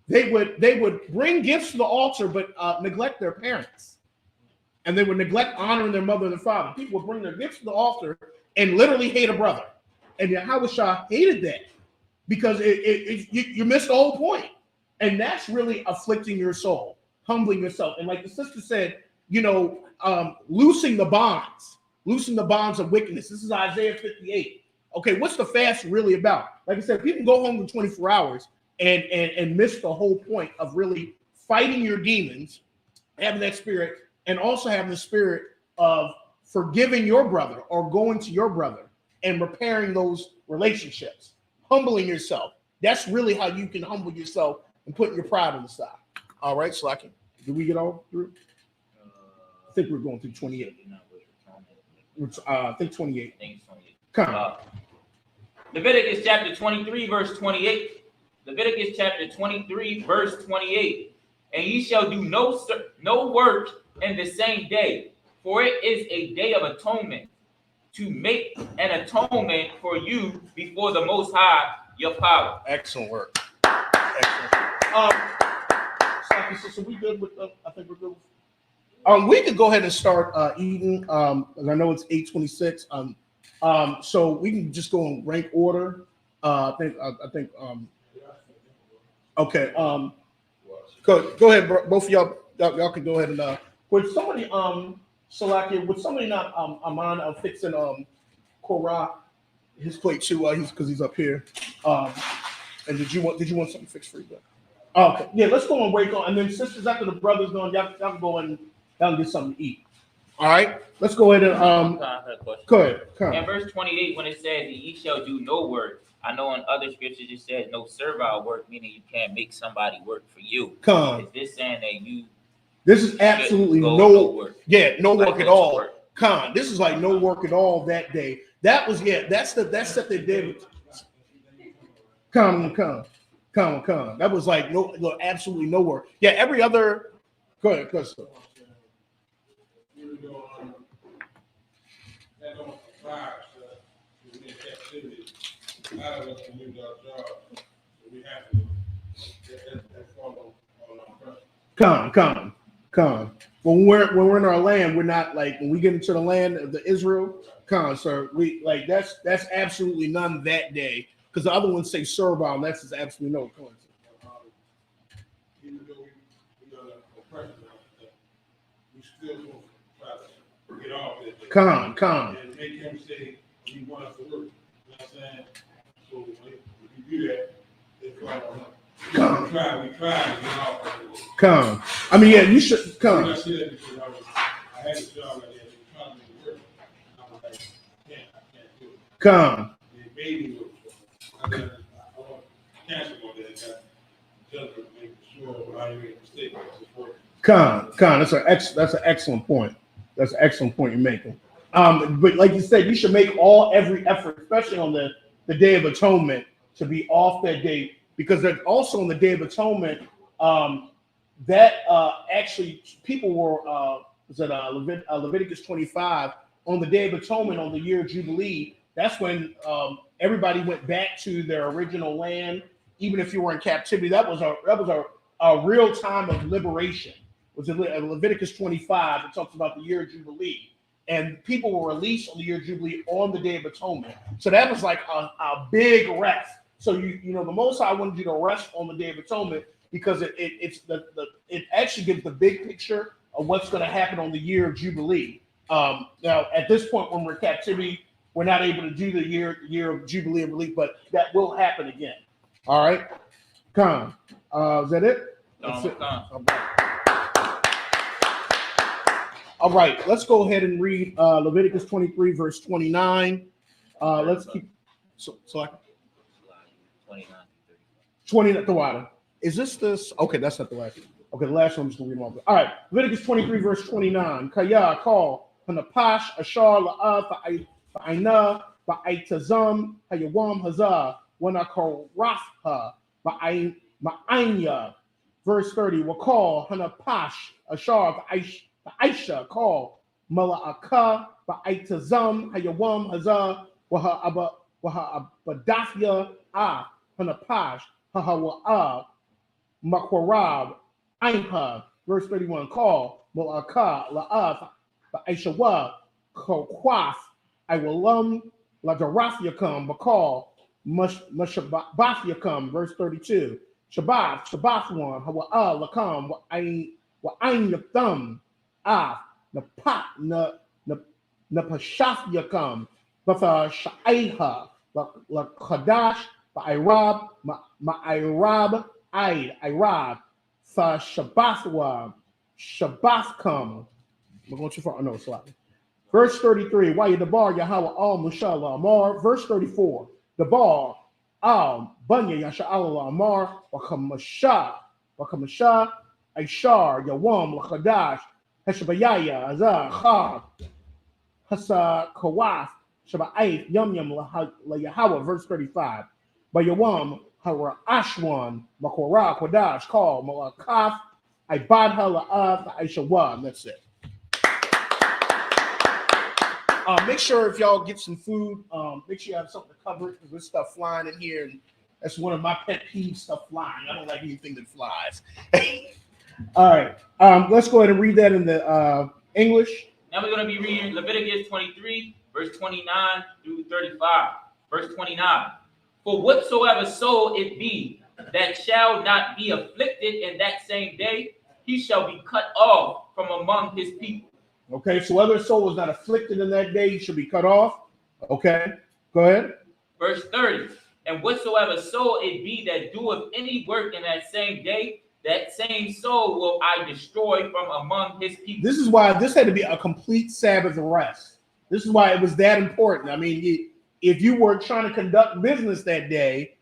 They would bring gifts to the altar, but neglect their parents. And they would neglect honoring their mother and their father. People would bring their gifts to the altar and literally hate a brother. And Yahushua hated that, because you missed the whole point. And that's really afflicting your soul, humbling yourself. And like the sister said, loosing the bonds of wickedness. This is Isaiah 58. Okay, what's the fast really about? Like I said, people go home in 24 hours and miss the whole point of really fighting your demons, having that spirit, and also having the spirit of forgiving your brother or going to your brother and repairing those relationships, humbling yourself. That's really how you can humble yourself and put your pride on the side. All right, Slacky, did we get all through? I think we're going through 28. I think 28. I think it's 28. Come on. Leviticus chapter 23, verse 28. Leviticus chapter 23, verse 28. And ye shall do no work in the same day, for it is a day of atonement, to make an atonement for you before the Most High, your power. Excellent work. Excellent. So we good with I think we're good. We could go ahead and start eating. I know it's 8:26. So we can just go in rank order. I think. Okay. Go ahead, bro. Both of y'all can go ahead and. Would somebody Salakia? Would somebody not Aman fixing Korah his plate too? Because he's up here. And did you want something fixed for you? Okay. Yeah. Let's go and wake on, and then sisters after the brothers going, y'all can go and y'all get something to eat. All right, let's go ahead and go ahead. In verse 28, when it says ye shall do no work, I know in other scriptures it says no servile work, meaning you can't make somebody work for you. Come. Is this saying that you? This is absolutely no work. Yeah, no work at all. Come. This is like no work at all that day. That was that's what they did. Come. That was like no absolutely no work. Yeah, every other. Go ahead, sir. Come. When we're in our land, we're not like when we get into the land of the Israel. Come, sir. We like that's absolutely none that day, because the other ones say servile. And that's just absolutely no. Come on. Even though we oppression, we still try to get off that day. Come. And make him say he want us to work. You know what I'm saying? So if you do that, it's right on. We try to get off that day. Come. I mean, yeah, you should come. I see that because I had a job like that. Trying to work. I was like, I can't do it. Come. It made me work. I want to cancel on that. Just to make sure I ain't make a mistake. Come. That's an excellent point. That's an excellent point you're making. But like you said, you should make every effort, especially on the Day of Atonement, to be off that day, because there's also on the Day of Atonement that actually people were was it Leviticus 25, on the Day of Atonement, on the year of Jubilee. That's when everybody went back to their original land, even if you were in captivity. That was a real time of liberation. It was in Leviticus 25. It talks about the year of Jubilee, and people were released on the year of Jubilee on the Day of Atonement. So that was like a big rest. So you know the Most High wanted you to rest on the Day of Atonement because it actually gives the big picture of what's going to happen on the year of Jubilee. Now, at this point, when we're in captivity, we're not able to do the year of Jubilee and relief, but that will happen again. All right, Khan. Is that it? That's it. All right, let's go ahead and read Leviticus 23, verse 29. Let's keep. So I 20 at the water. Is this? Okay, that's not the last one. Okay, the last one is going to read them all. All right, Leviticus 23, verse 29. Kaya call Hanapash Ashar La'ah Fa'ina Ba'aitazam Hayawam Hazah Wanakorafha Ma'ainya. Verse 30. Wakal Hanapash Ashar Aisha call Mala'aka Ba'aitazam Hayawam Hazah Waha Abadafia Hanapash Hahawa Makwarab Ainha. Verse 31. Call Malaka La'af Aishawa Kokwaf Iwalam Ladarafyakam Bakal Mushabafyakam. Verse 32. Shabathwan Hawa Lakam Wa'ain Yatham Af Napat Napashafyakam Bafa Shaiha Lakadash Ba'irab Ma'irab Irab Fa Shabathwa Shabathkam. We're going too far. No, slightly. Verse 33. Why you debar Yahweh al Mushala Amar. Verse 34. Debar al Bunya Yasha'ala Amar Wakamasha Aishar Yawam Lakadash Heshabayaya Azah Chab Hasa Kawaf Shaba'aith Yum Yum La Yahweh. Verse 35. By Yawam Hara Ashwan Makora Kodash call Malakaf Ibadha La'af Aishawa. That's it. Make sure if y'all get some food, make sure you have something to cover it because there's stuff flying in here, and that's one of my pet peeves, stuff flying. I don't like anything that flies. All right, let's go ahead and read that in the English. Now we're going to be reading Leviticus 23, verse 29 through 35. Verse 29. For whatsoever soul it be that shall not be afflicted in that same day, he shall be cut off from among his people. Okay, so whether a soul was not afflicted in that day, he should be cut off. Okay, go ahead. Verse 30. And whatsoever soul it be that doeth any work in that same day, that same soul will I destroy from among his people. This is why this had to be a complete Sabbath rest. This is why it was that important. I mean, if you were trying to conduct business that day,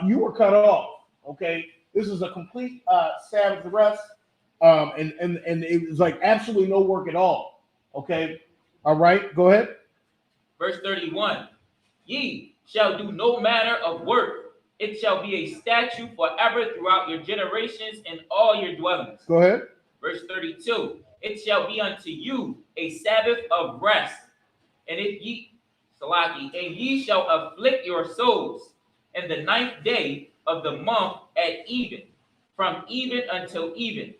you were cut off. Okay, this is a complete Sabbath rest. And it was like absolutely no work at all. Okay. All right. Go ahead. Verse 31. Ye shall do no manner of work. It shall be a statute forever throughout your generations in all your dwellings. Go ahead. Verse 32. It shall be unto you a Sabbath of rest. And if ye, Salaki, and ye shall afflict your souls in the 9th day of the month at even, from even until even.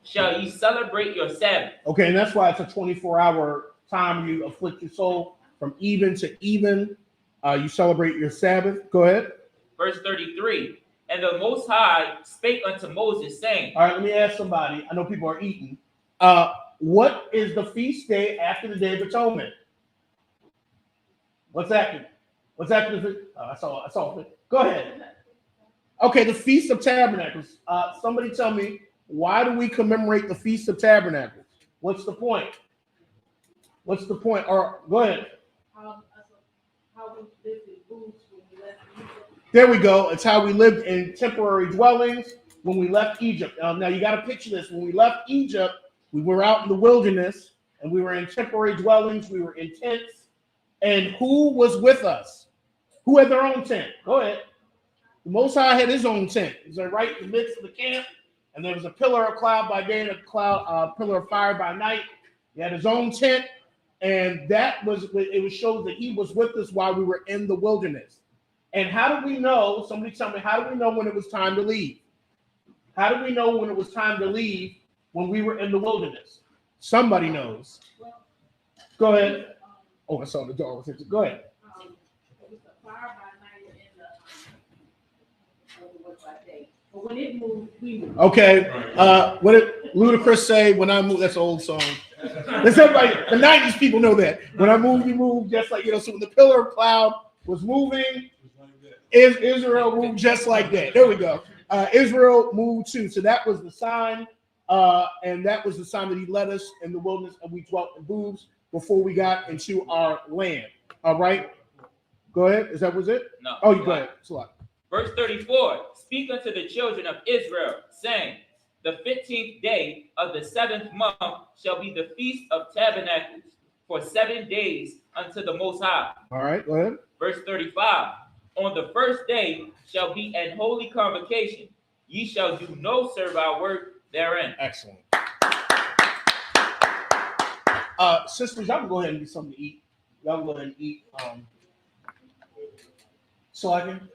Shall ye celebrate your Sabbath? Okay, and that's why it's a 24-hour time you afflict your soul from even to even. You celebrate your Sabbath. Go ahead. Verse 33. And the Most High spake unto Moses, saying. All right, let me ask somebody. I know people are eating. What is the feast day after the Day of Atonement? What's after? What's after the feast? I saw it. Go ahead. Okay, the Feast of Tabernacles. Somebody tell me. Why do we commemorate the Feast of Tabernacles? What's the point? What's the point? Or go ahead. How we lived in booths when we left Egypt. There we go. It's how we lived in temporary dwellings when we left Egypt. Now you got to picture this. When we left Egypt, we were out in the wilderness and we were in temporary dwellings. We were in tents. And who was with us? Who had their own tent? Go ahead. The Most High had his own tent. He was right in the midst of the camp. And there was a pillar of cloud by day and a pillar of fire by night. He had his own tent, and it shows that he was with us while we were in the wilderness. And how do we know? Somebody tell me, how do we know when it was time to leave? How do we know when it was time to leave when we were in the wilderness? Somebody knows. Go ahead. Oh, I saw the dog. Go ahead. It was the fire by night and the, what's that day? But when it moved, we moved. Okay. What did Ludacris say? When I move, that's an old song. Let's everybody. The '90s people know that. When I move, you move. Just like So when the pillar of cloud was moving, Israel moved just like that. There we go. Israel moved too. So that was the sign, and that was the sign that he led us in the wilderness, and we dwelt in booths before we got into our land. All right. Go ahead. Is that was it? No. Oh, you go ahead. Verse 34, speak unto the children of Israel, saying, the 15th day of the 7th month shall be the feast of tabernacles for 7 days unto the Most High. All right, go ahead. Verse 35, on the first day shall be an holy convocation. Ye shall do no servile work therein. Excellent. Sisters, y'all can go ahead and get something to eat. Y'all can go ahead and eat. So I can.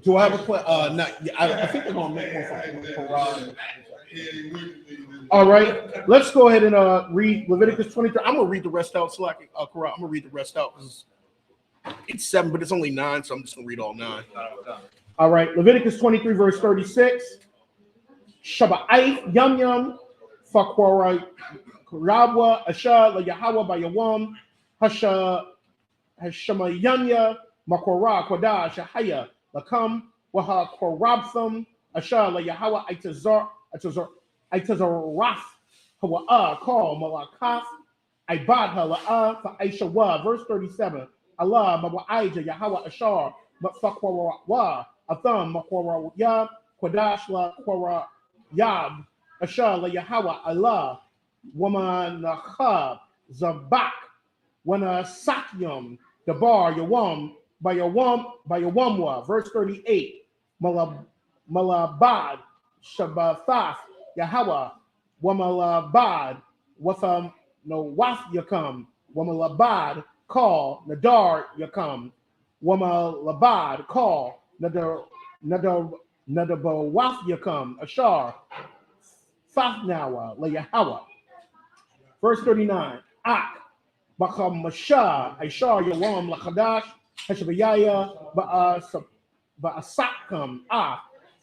Do I have a plan? I think they're gonna make one for Rob. All right, let's go ahead and read Leviticus 23. I'm gonna read the rest out so I can. I'm gonna read the rest out because it's 7, but it's only 9, so I'm just gonna read all 9. All right, Leviticus 23, verse 36. Shabbat yum yum fakwara rabwa asha la Yahweh by Yawam hasha hashamayanya makora kodah shahaya lakam waha korabtham asha la Yahweh itazar hawa call malakaf ibadha la fa aisha verse 37. Allah mawaija Yahweh ashar fakwa wa atham makora ya kodash la kwara Yab, Asha la Yahweh Allah, Woman Nachab, Zabak, Wana Sakyum, Dabar, Yawam, by Yawamwa, verse 38, Malabad, Shabbathaf, Yahweh, Wamalabad, Watham, no Wath Yakam, Wamalabad, call, Nadar Yakam, Wamalabad, call, Nadabo Wath Yakam, Ashar, Fafnawa, La Yahweh. Verse 39, Ak, Bakam Masha, Ashar Yawam, Lachadash, Hashabayaya, Ba'asakam,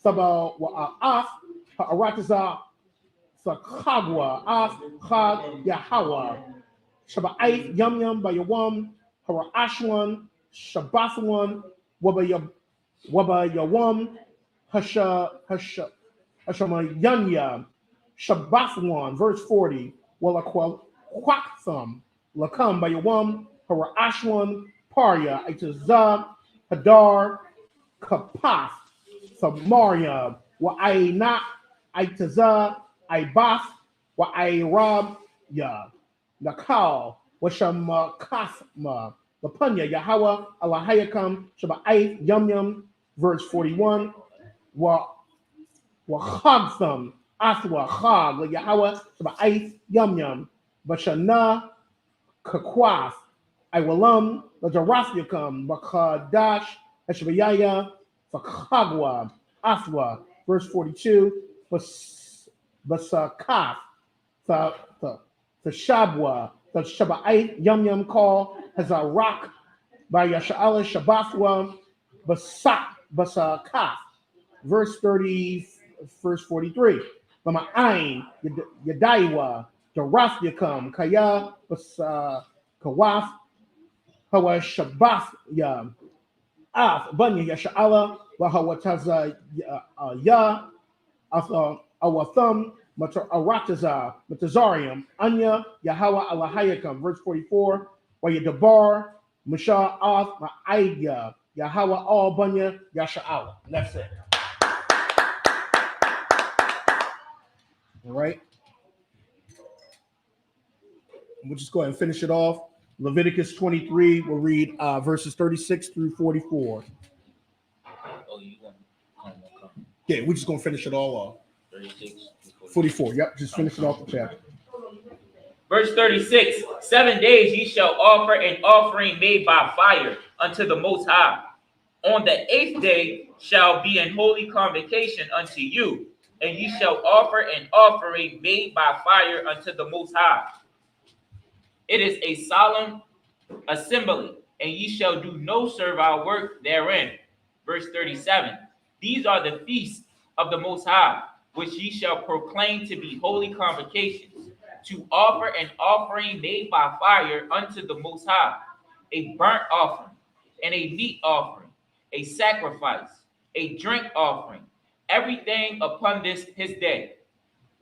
Saba Wa'af, Ha'arataza, Sakagwa, Af, Chag, Yahweh, Shaba'ait, Yum Yum, Bayawam, Harashwan, Shabbathwan, Wabayawam, Hashamayanya, Shabbathwan, verse 40, Walaquatham, Lakam Bayawam, Harashwan, Parya, Itazah, Hadar, Kapath, Samaria, Wa'aina, Itazah, Ibath, Wa'airab, Ya, Nakal, Washamakathma, Lapunya, Yahweh, Allahayakam, Shaba'ait, Yum Yum, verse 41, Wachagtham, Athwa, Chag, Yahweh, Shaba'ait, Yum Yum, Bashana, Kakwath, Iwalam, Lajarathyakam, Bakadash, Hashabayaya, Fakagwa, Athwa, verse 42, Basakath, the Shabwa, the Shaba'ait, Yum Yum call, Hazarak, by Yasha'ala, Shabbathwa, Basakath, verse 30, verse 43. Bama'ain, Yadaiwa, Darath Yakam, Kaya, Kawaf, Hawa Shabbath Yam, Af, Banya Yasha'ala, Wahawataza Ya, Awatham, Arataza, Matazarium, Anya, Yahweh Allahayakam, verse 44, Wayadabar, Musha Af, Ma'aidya, Yahweh All Banya, Yasha'ala. And that's it. All right. We'll just go ahead and finish it off. Leviticus 23, we'll read verses 36 through 44. Yeah, we're just going to finish it all off. 36. 44, yep, just finish it off the chapter. Verse 36, 7 days ye shall offer an offering made by fire unto the Most High. On the 8th day shall be an holy convocation unto you, and ye shall offer an offering made by fire unto the Most High. It is a solemn assembly, and ye shall do no servile work therein. Verse 37, these are the feasts of the Most High, which ye shall proclaim to be holy convocations, to offer an offering made by fire unto the Most High, a burnt offering, and a meat offering, a sacrifice, a drink offering, everything upon this his day.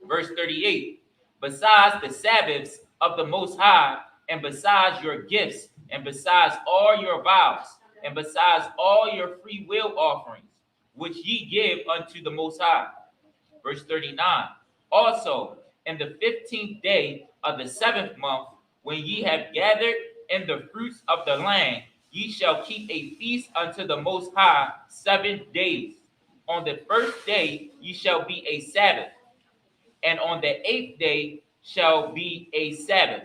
Verse 38, besides the Sabbaths of the Most High, and besides your gifts, and besides all your vows, and besides all your free will offerings, which ye give unto the Most High. Verse 39, also in the 15th day of the 7th month, when ye have gathered in the fruits of the land, ye shall keep a feast unto the Most High 7 days. On the 1st day ye shall be a Sabbath, and on the 8th day shall be a Sabbath.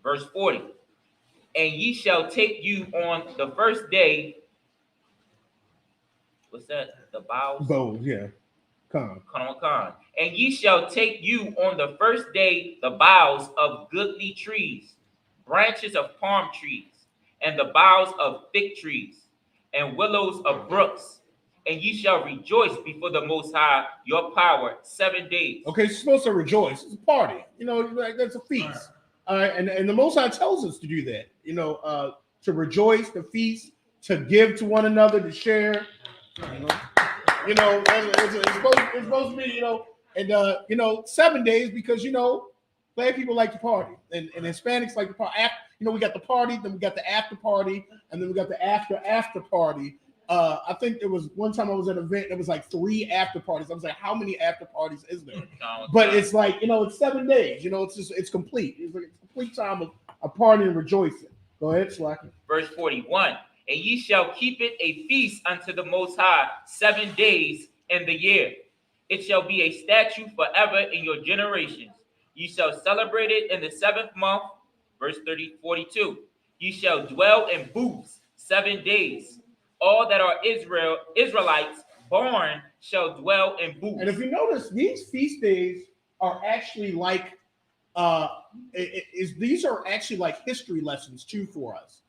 Verse 40, and ye shall take you on the 1st day, what's that? The boughs? Bows, yeah. Con. And ye shall take you on the 1st day the boughs of goodly trees, branches of palm trees, and the boughs of fig trees, and willows of brooks. And ye shall rejoice before the Most High, your power, 7 days. Okay, you're supposed to rejoice. It's a party. You know, like that's a feast. All right, and the Most High tells us to do that. You know, to rejoice, to feast, to give to one another, to share. It's supposed to be, and 7 days because black people like to party and Hispanics like to party. We got the party, then we got the after party, and then we got the after party. I think there was one time I was at an event, there was like 3 after parties. I was like, how many after parties is there? But it's like, it's 7 days. It's complete. It's like a complete time of party and rejoicing. Go ahead, Slacker. Verse 41, and ye shall keep it a feast unto the Most High 7 days in the year. It shall be a statute forever in your generations. Ye shall celebrate it in the 7th month. Verse 42, ye shall dwell in booths 7 days. All that are Israelites born shall dwell in booths. And if you notice, these feast days are actually like these are actually like history lessons too for us,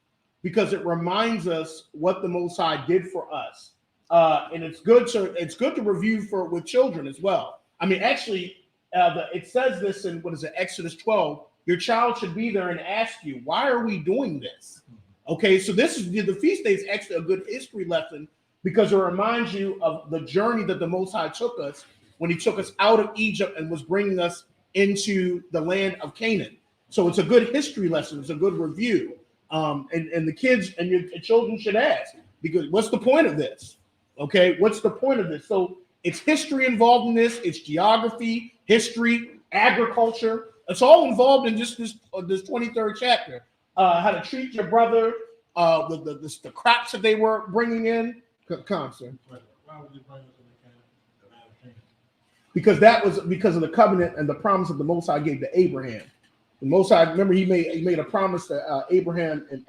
because it reminds us what the Most High did for us, and it's good to review with children as well. I mean, actually, it says this in Exodus 12. Your child should be there and ask you, why are we doing this? Okay, so the feast day is actually a good history lesson because it reminds you of the journey that the Most High took us when He took us out of Egypt and was bringing us into the land of Canaan. So it's a good history lesson. It's a good review. And the kids and your children should ask, because what's the point of this? Okay, what's the point of this? So it's history involved in this. It's geography, history, agriculture. It's all involved in just this 23rd chapter. How to treat your brother, the crops that they were bringing in. Come, sir. Why would you bring us in the land of Canaan? Because that was because of the covenant and the promise that the Most High gave to Abraham. The Most High, remember, he made a promise to Abraham in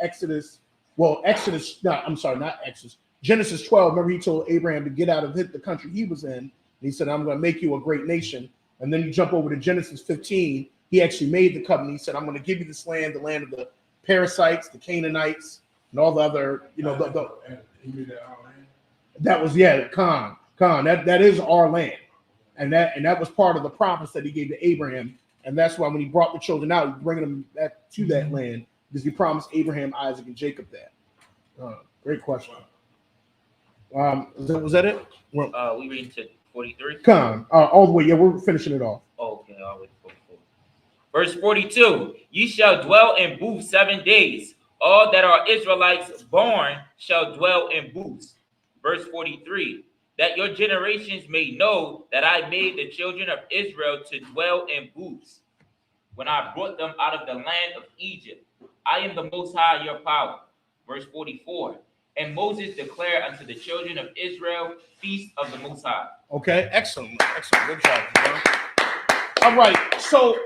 Genesis 12. Remember, he told Abraham to get out of the country he was in. And he said, I'm going to make you a great nation. And then you jump over to Genesis 15. He actually made the covenant. He said, I'm going to give you this land, the land of the Perizzites, the Canaanites, and all the other, He made that our land? that was, Khan. That is our land. And that was part of the promise that he gave to Abraham. And that's why when he brought the children out, he bringing them back to that land, because he promised Abraham, Isaac, and Jacob that. Great question. Was that it? We reading to 43. Khan. All the way. Yeah, we're finishing it off. Okay, all the way to 44. Verse 42, ye shall dwell in booths 7 days. All that are Israelites born shall dwell in booths. Verse 43, that your generations may know that I made the children of Israel to dwell in booths when I brought them out of the land of Egypt. I am the Most High, your power. Verse 44, and Moses declared unto the children of Israel feast of the Most High. Okay, excellent. Good job, bro. All right, so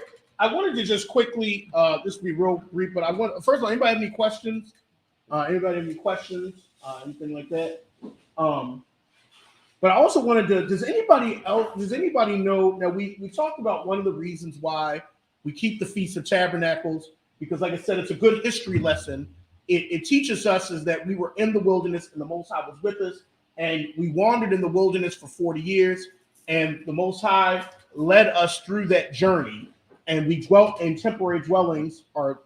I wanted to just quickly, just be real brief, but first of all, anybody have any questions? Anything like that? But I also wanted to, does anybody know, now we talked about one of the reasons why we keep the Feast of Tabernacles, because like I said, it's a good history lesson. It teaches us is that we were in the wilderness and the Most High was with us, and we wandered in the wilderness for 40 years, and the Most High led us through that journey, and we dwelt in temporary dwellings or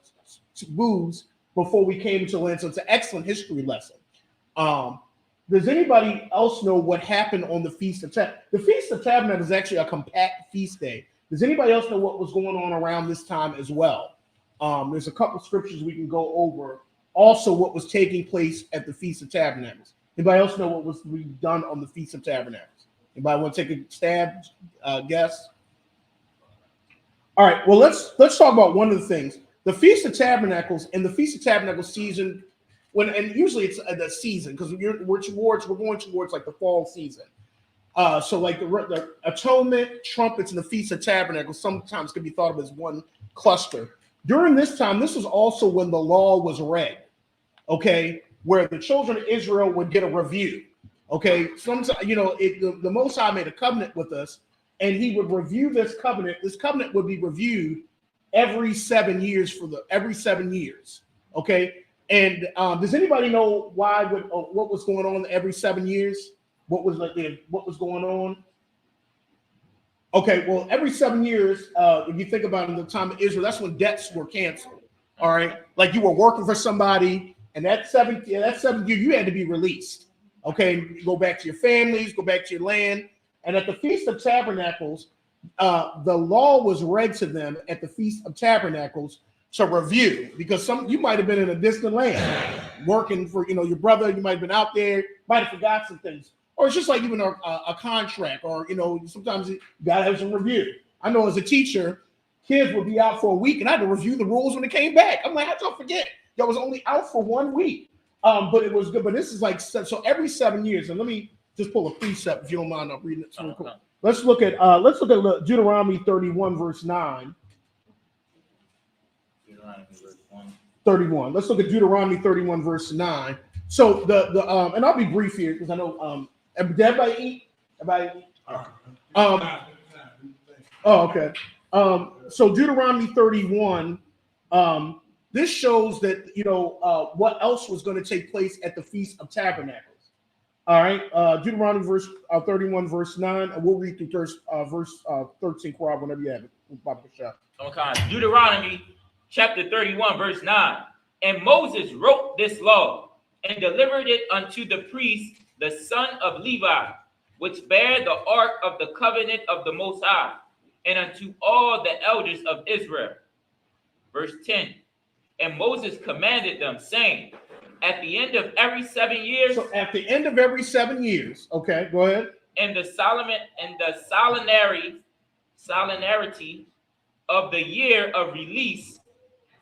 booths before we came into land. So it's an excellent history lesson. Does anybody else know what happened on the Feast of Tabernacles? The Feast of Tabernacles is actually a compact feast day. Does anybody else know what was going on around this time as well? There's a couple scriptures we can go over. Also, what was taking place at the Feast of Tabernacles. Anybody else know what was done on the Feast of Tabernacles? Anybody want to take a stab, guess? All right. Well, let's talk about one of the things. The Feast of Tabernacles and the Feast of Tabernacles season, and usually it's the season because we're going towards like the fall season. So like the Atonement, Trumpets, and the Feast of Tabernacles sometimes can be thought of as one cluster. During this time, this was also when the law was read, okay, where the children of Israel would get a review, okay. Sometimes, the Most High made a covenant with us, and He would review this covenant. This covenant would be reviewed every 7 years every 7 years, okay. And does anybody know what was going on every 7 years? What was going on? Okay, well, every 7 years, if you think about it, in the time of Israel, that's when debts were canceled. All right, like you were working for somebody, and that seventh year, you had to be released. Okay, you go back to your families, go back to your land. And at the Feast of Tabernacles, the law was read to them at the Feast of Tabernacles to review, because you might have been in a distant land working for your brother. You might have been out there, might have forgot some things. Or it's just like even a contract, or sometimes you gotta have some review. I know as a teacher, kids would be out for a week, and I had to review the rules when they came back. I'm like, how'd y'all forget? Y'all was only out for 1 week, but it was good. But this is like so every 7 years. And let me just pull a precept if you don't mind. I'm reading it. Cool. Let's look at Deuteronomy 31 verse 9. Deuteronomy verse 1. 31. Let's look at Deuteronomy 31 verse 9. So and I'll be brief here because I know did everybody eat? Okay. So Deuteronomy 31, this shows that what else was going to take place at the Feast of Tabernacles. All right. Deuteronomy 31 verse 9, and we'll read through verse 13, Quran, whenever you have it. Okay. Deuteronomy chapter 31 verse 9. And Moses wrote this law and delivered it unto the priest, the son of Levi, which bare the ark of the covenant of the Most High, and unto all the elders of Israel. Verse 10. And Moses commanded them, saying, at the end of every 7 years. So at the end of every 7 years, okay, go ahead. And the solemnity of the year of release,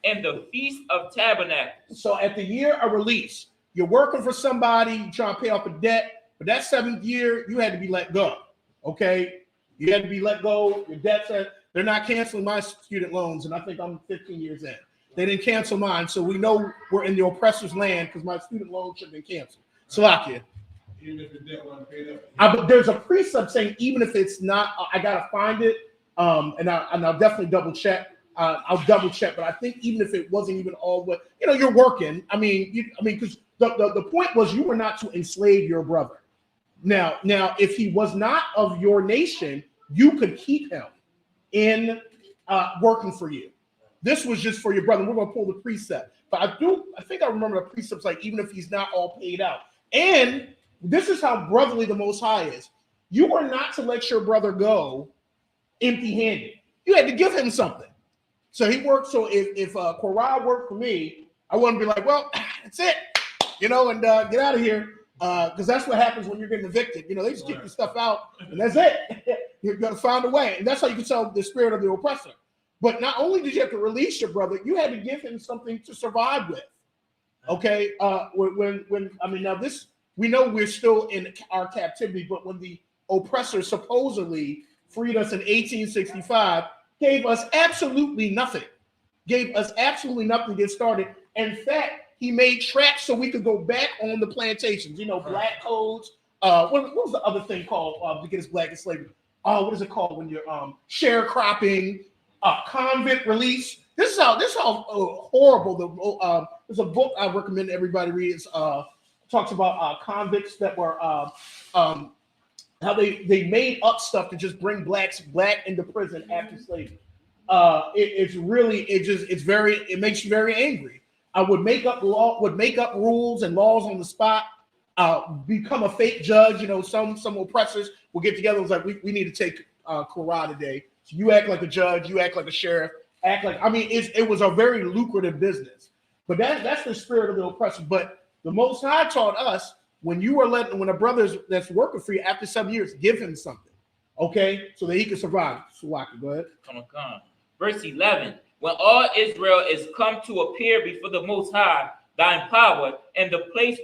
and the Feast of Tabernacles. So at the year of release, you're working for somebody, you're trying to pay off a debt, but that 7th year, you had to be let go. Okay? You had to be let go. Your debts they're not canceling my student loans, and I think I'm 15 years in. They didn't cancel mine, so we know we're in the oppressor's land because my student loan should have been canceled. Salakia. Even if the debt wasn't paid up. But there's a precept saying even if it's not, I gotta find it, and I'll definitely double check. I'll double check, but I think even if it wasn't even all what you're working. I mean, because the point was you were not to enslave your brother. Now, if he was not of your nation, you could keep him in working for you. This was just for your brother. We're gonna pull the precept, but I think I remember the precepts like even if he's not all paid out. And this is how brotherly the Most High is. You were not to let your brother go empty-handed. You had to give him something. So he worked. So if Korah worked for me, I wouldn't be like, well, that's it, and get out of here, because that's what happens when you're getting evicted. They just kick your stuff out, and that's it. You're gonna find a way, and that's how you can tell the spirit of the oppressor. But not only did you have to release your brother, you had to give him something to survive with. Okay, now this, we know we're still in our captivity, but when the oppressor supposedly freed us in 1865, gave us absolutely nothing. Gave us absolutely nothing to get started. In fact, he made tracks so we could go back on the plantations. You know, black codes. What was the other thing called to get us black in slavery? What is it called when you're sharecropping, convict release? This is how horrible. There's a book I recommend everybody reads. Talks about convicts that were how they made up stuff to just bring black into prison after slavery. It makes you very angry. I would make up rules and laws on the spot. Become a fake judge. You know, some oppressors will get together and was like, we need to take Quran today. So you act like a judge, you act like a sheriff, it was a very lucrative business. But that's the spirit of the oppressor. But the Most High taught us when a brother that's working for you after 7 years, give him something, okay, so that he can survive. Suwaki, go ahead. Come on. Verse 11. When all Israel is come to appear before the Most High, thine power, and the place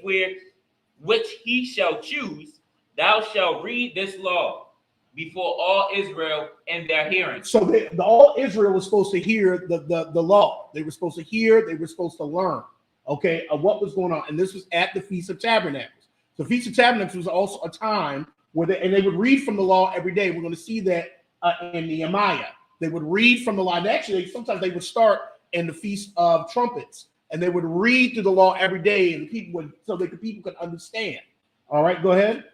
which he shall choose, thou shalt read this law before all Israel in their hearing. So all Israel was supposed to hear the law. They were supposed to hear. They were supposed to learn, okay, of what was going on. And this was at the Feast of Tabernacles. The Feast of Tabernacles was also a time where they would read from the law every day. We're going to see that in Nehemiah. They would read from the law. And actually, sometimes they would start in the Feast of Trumpets, and they would read through the law every day, and people could understand. All right, go ahead.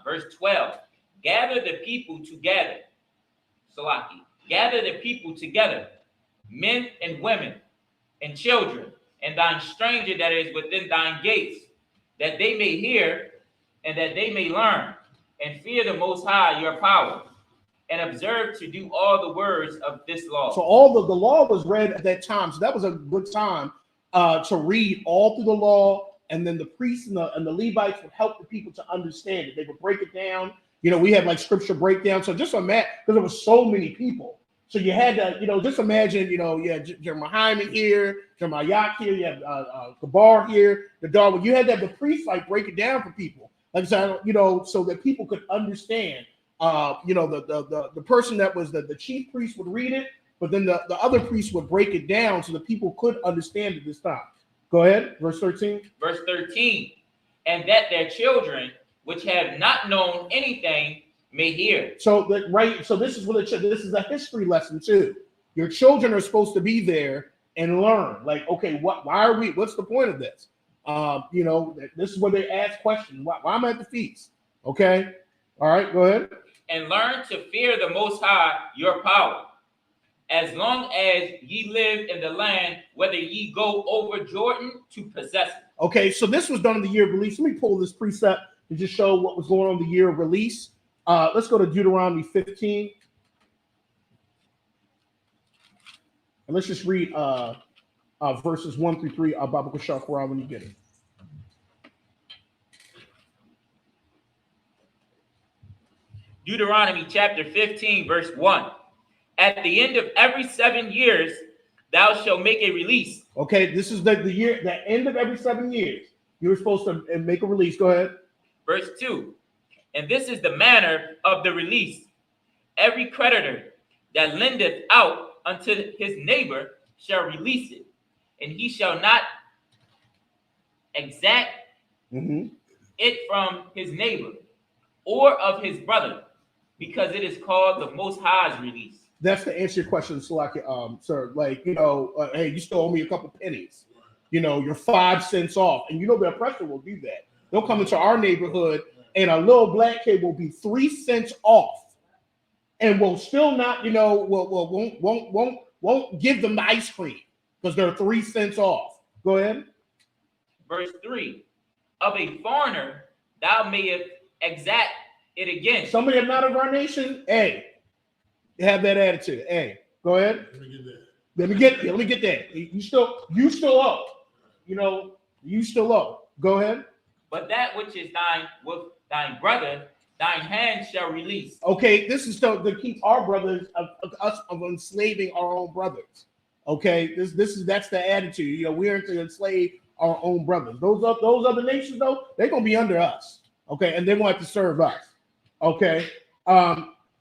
Verse 12. Gather the people together. Salaki. Gather the people together, men and women and children, and thine stranger that is within thine gates, that they may hear and that they may learn, and fear the Most High your power, and observe to do all the words of this law. So all the law was read at that time. So that was a good time to read all through the law, and then the priests and the Levites would help the people to understand it. They would break it down. You know, we had like scripture breakdown. So just imagine, because there were so many people. So you had to, just imagine, you had Jeremiah here, Jeremiah here, you have Gabar here, the Darwin. You had to have the priest like break it down for people. Like I said, so that people could understand. The person that was the chief priest would read it, but then the other priest would break it down so that people could understand at this time. Go ahead, verse 13. Verse 13, and that their children, which have not known anything, may hear. So this is this is a history lesson too. Your children are supposed to be there and learn. Like, okay, what's the point of this? This is where they ask questions. Why am I at the feast? Okay. All right, go ahead. And learn to fear the Most High your power, as long as ye live in the land, whether ye go over Jordan to possess it. Okay, so this was done in the year of release. Let me pull this precept to just show what was going on in the year of release. Let's go to Deuteronomy 15. And let's just read verses 1 through 3 of Baba Kushal Quran when you get it. Deuteronomy chapter 15, verse 1. At the end of every 7 years, thou shalt make a release. Okay, this is the end of every 7 years. You were supposed to make a release. Go ahead. Verse 2. And this is the manner of the release. Every creditor that lendeth out unto his neighbor shall release it, and he shall not exact it from his neighbor or of his brother, because it is called the Most High's release. That's to answer your question, Salaki, sir. Like, hey, you still owe me a couple pennies. You're 5 cents off, and the oppressor will do that. They'll come into our neighborhood, and a little black kid will be 3 cents off, and will still not, won't give them the ice cream because they're 3 cents off. Go ahead. Verse 3. Of a foreigner thou mayest exact it again. Somebody not of our nation, hey, you have that attitude. Hey, go ahead. Let me get that. You still owe. You still owe. Go ahead. But that which is thine with thine brother, thine hand shall release. Okay, this is to keep our brothers us of enslaving our own brothers. Okay, that's the attitude. We're to enslave our own brothers. Those other nations though, they're gonna be under us. Okay, and they're going to have to serve us. Okay.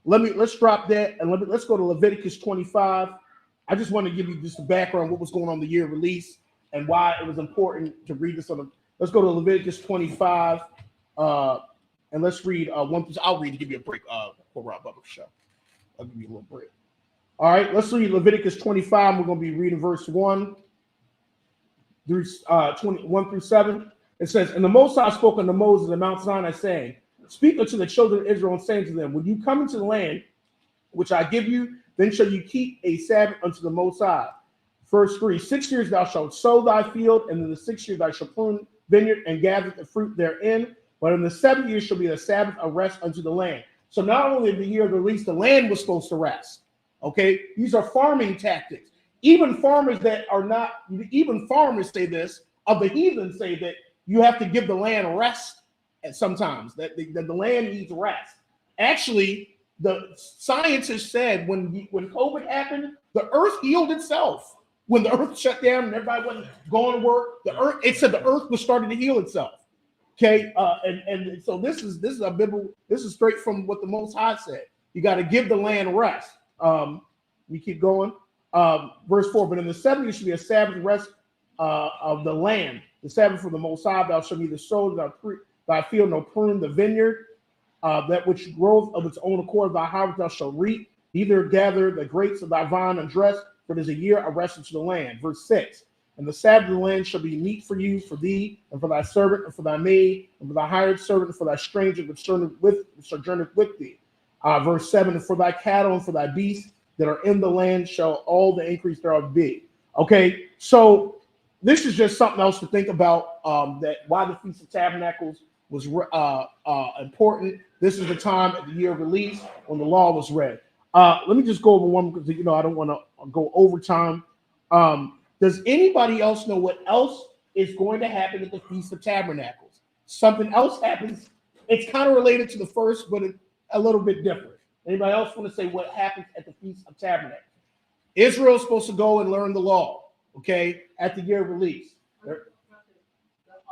let's drop that and let's go to Leviticus 25. I just want to give you just the background, what was going on the year of release and why it was important to read this let's go to Leviticus 25, and let's read one. I'll read to give you a break. For Rob Bubba show, I'll give you a little break. All right, let's read Leviticus 25. We're going to be reading verse 1 through 21 through 7. It says, "And the Most High spoke unto Moses at Mount Sinai, saying, Speak unto the children of Israel, and saying to them, When you come into the land which I give you, then shall you keep a Sabbath unto the Most High. Verse 3, 6 years thou shalt sow thy field, and in the 6th year thou shalt prune vineyard and gather the fruit therein. But in the 7th year shall be a Sabbath of rest unto the land." So not only in the year of release, the land was supposed to rest. Okay, these are farming tactics. Even farmers say this, of the heathen say that you have to give the land rest at sometimes, that the land needs rest. Actually, the scientists said when COVID happened, the earth healed itself. When the earth shut down and everybody wasn't going to work, it said the earth was starting to heal itself. Okay, and so this is straight from what the Most High said. You got to give the land rest. We keep going. Verse 4, "But in the 7th year should be a Sabbath rest of the land. The Sabbath for the Most High, thou shalt neither sow thy field nor prune the vineyard. That which groweth of its own accord, thy harvest thou shalt reap. Neither gather the grapes of thy vine and dress, for it is a year of rest unto the land." Verse 6, "And the Sabbath of the land shall be meat for you, for thee, and for thy servant, and for thy maid, and for thy hired servant, and for thy stranger which sojourneth with thee." Verse 7, "And for thy cattle and for thy beasts that are in the land shall all the increase thereof be." Okay, so this is just something else to think about, that why the Feast of Tabernacles was important. This is the time of the year of release when the law was read. Let me just go over one because I don't want to go over time. Does anybody else know what else is going to happen at the Feast of Tabernacles? Something else happens. It's kind of related to the first, but a little bit different. Anybody else want to say what happens at the Feast of Tabernacles? Israel's supposed to go and learn the law, okay, at the year of release. The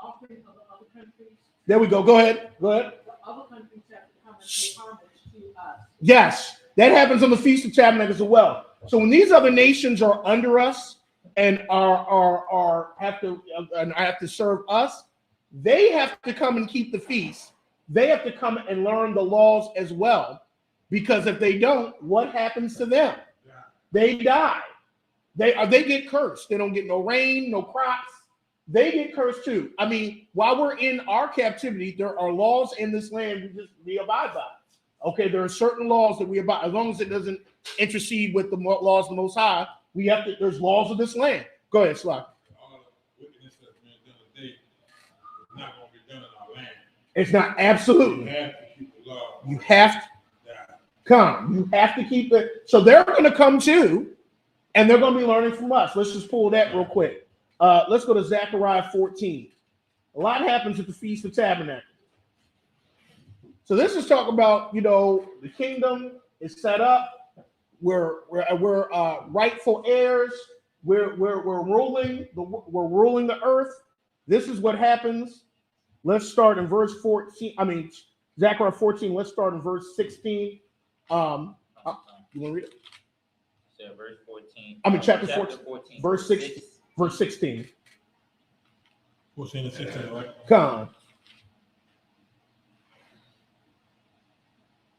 offering of the other countries. There we go. Go ahead. The other countries have to come and pay homage to us. Yes, that happens on the Feast of Tabernacles as well. So when these other nations are under us and have to serve us, they have to come and keep the feast. They have to come and learn the laws as well, because if they don't, what happens to them? They die. They get cursed. They don't get no rain, no crops. They get cursed too. I mean, while we're in our captivity, there are laws in this land we abide by. Okay, there are certain laws that we abide, as long as it doesn't intercede with the laws of the Most High. There's laws of this land. Go ahead, Slack. All the wickedness that's been done today is not going to be done in our land. It's not absolutely. You have to keep the law. You have to come. You have to keep it. So they're going to come too, and they're going to be learning from us. Let's just pull that real quick. Let's go to Zechariah 14. A lot happens at the Feast of Tabernacles. So this is talking about, the kingdom is set up. We're rightful heirs. We're ruling the earth. This is what happens. Let's start in verse 14. Zechariah 14. Let's start in verse 16. You want to read it? So verse 14. Chapter 14. Verse 16. Verse 16. 14 and 16, right? Come.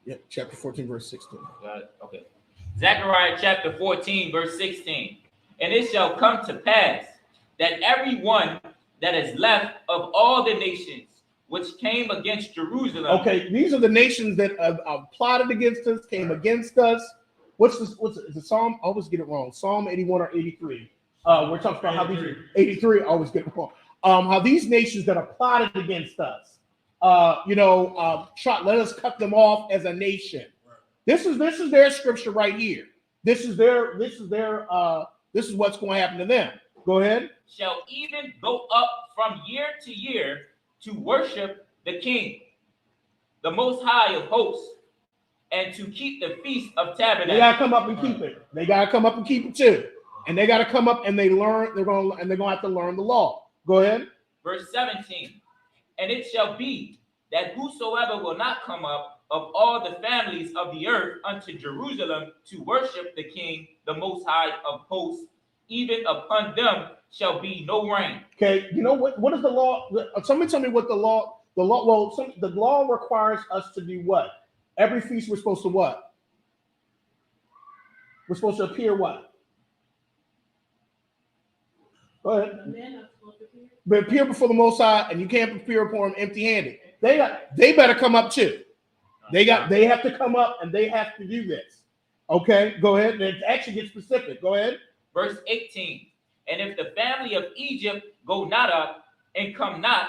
Yeah, chapter 14, verse 16. Got it. Okay. Zechariah chapter 14, verse 16. "And it shall come to pass that every one that is left of all the nations which came against Jerusalem." Okay, these are the nations that have plotted against us, came against us. What's this? Is it Psalm? I always get it wrong. Psalm 81 or 83. We're talking about how these 83. I always get it wrong. How these nations that are plotted against us, let us cut them off as a nation. This is their scripture right here. This is what's going to happen to them. Go ahead. "Shall even go up from year to year to worship the King, the Most High of hosts, and to keep the Feast of Tabernacles." They gotta come up and keep it. They gotta come up and keep it too. And they gotta come up and they're gonna have to learn the law. Go ahead. Verse 17. "And it shall be that whosoever will not come up of all the families of the earth unto Jerusalem to worship the King, the Most High of hosts. Even upon them shall be no rain. Okay, you know what is the law? Somebody tell me what the law. The law requires us to do what? Every feast we're supposed to what? We're supposed to appear what? Go ahead. The men are supposed to be. But appear before the Most High, and you can't appear before him empty-handed. They better come up too. They have to come up and they have to do this. Okay, go ahead. And actually get specific. Go ahead. Verse 18. And if the family of Egypt go not up and come not,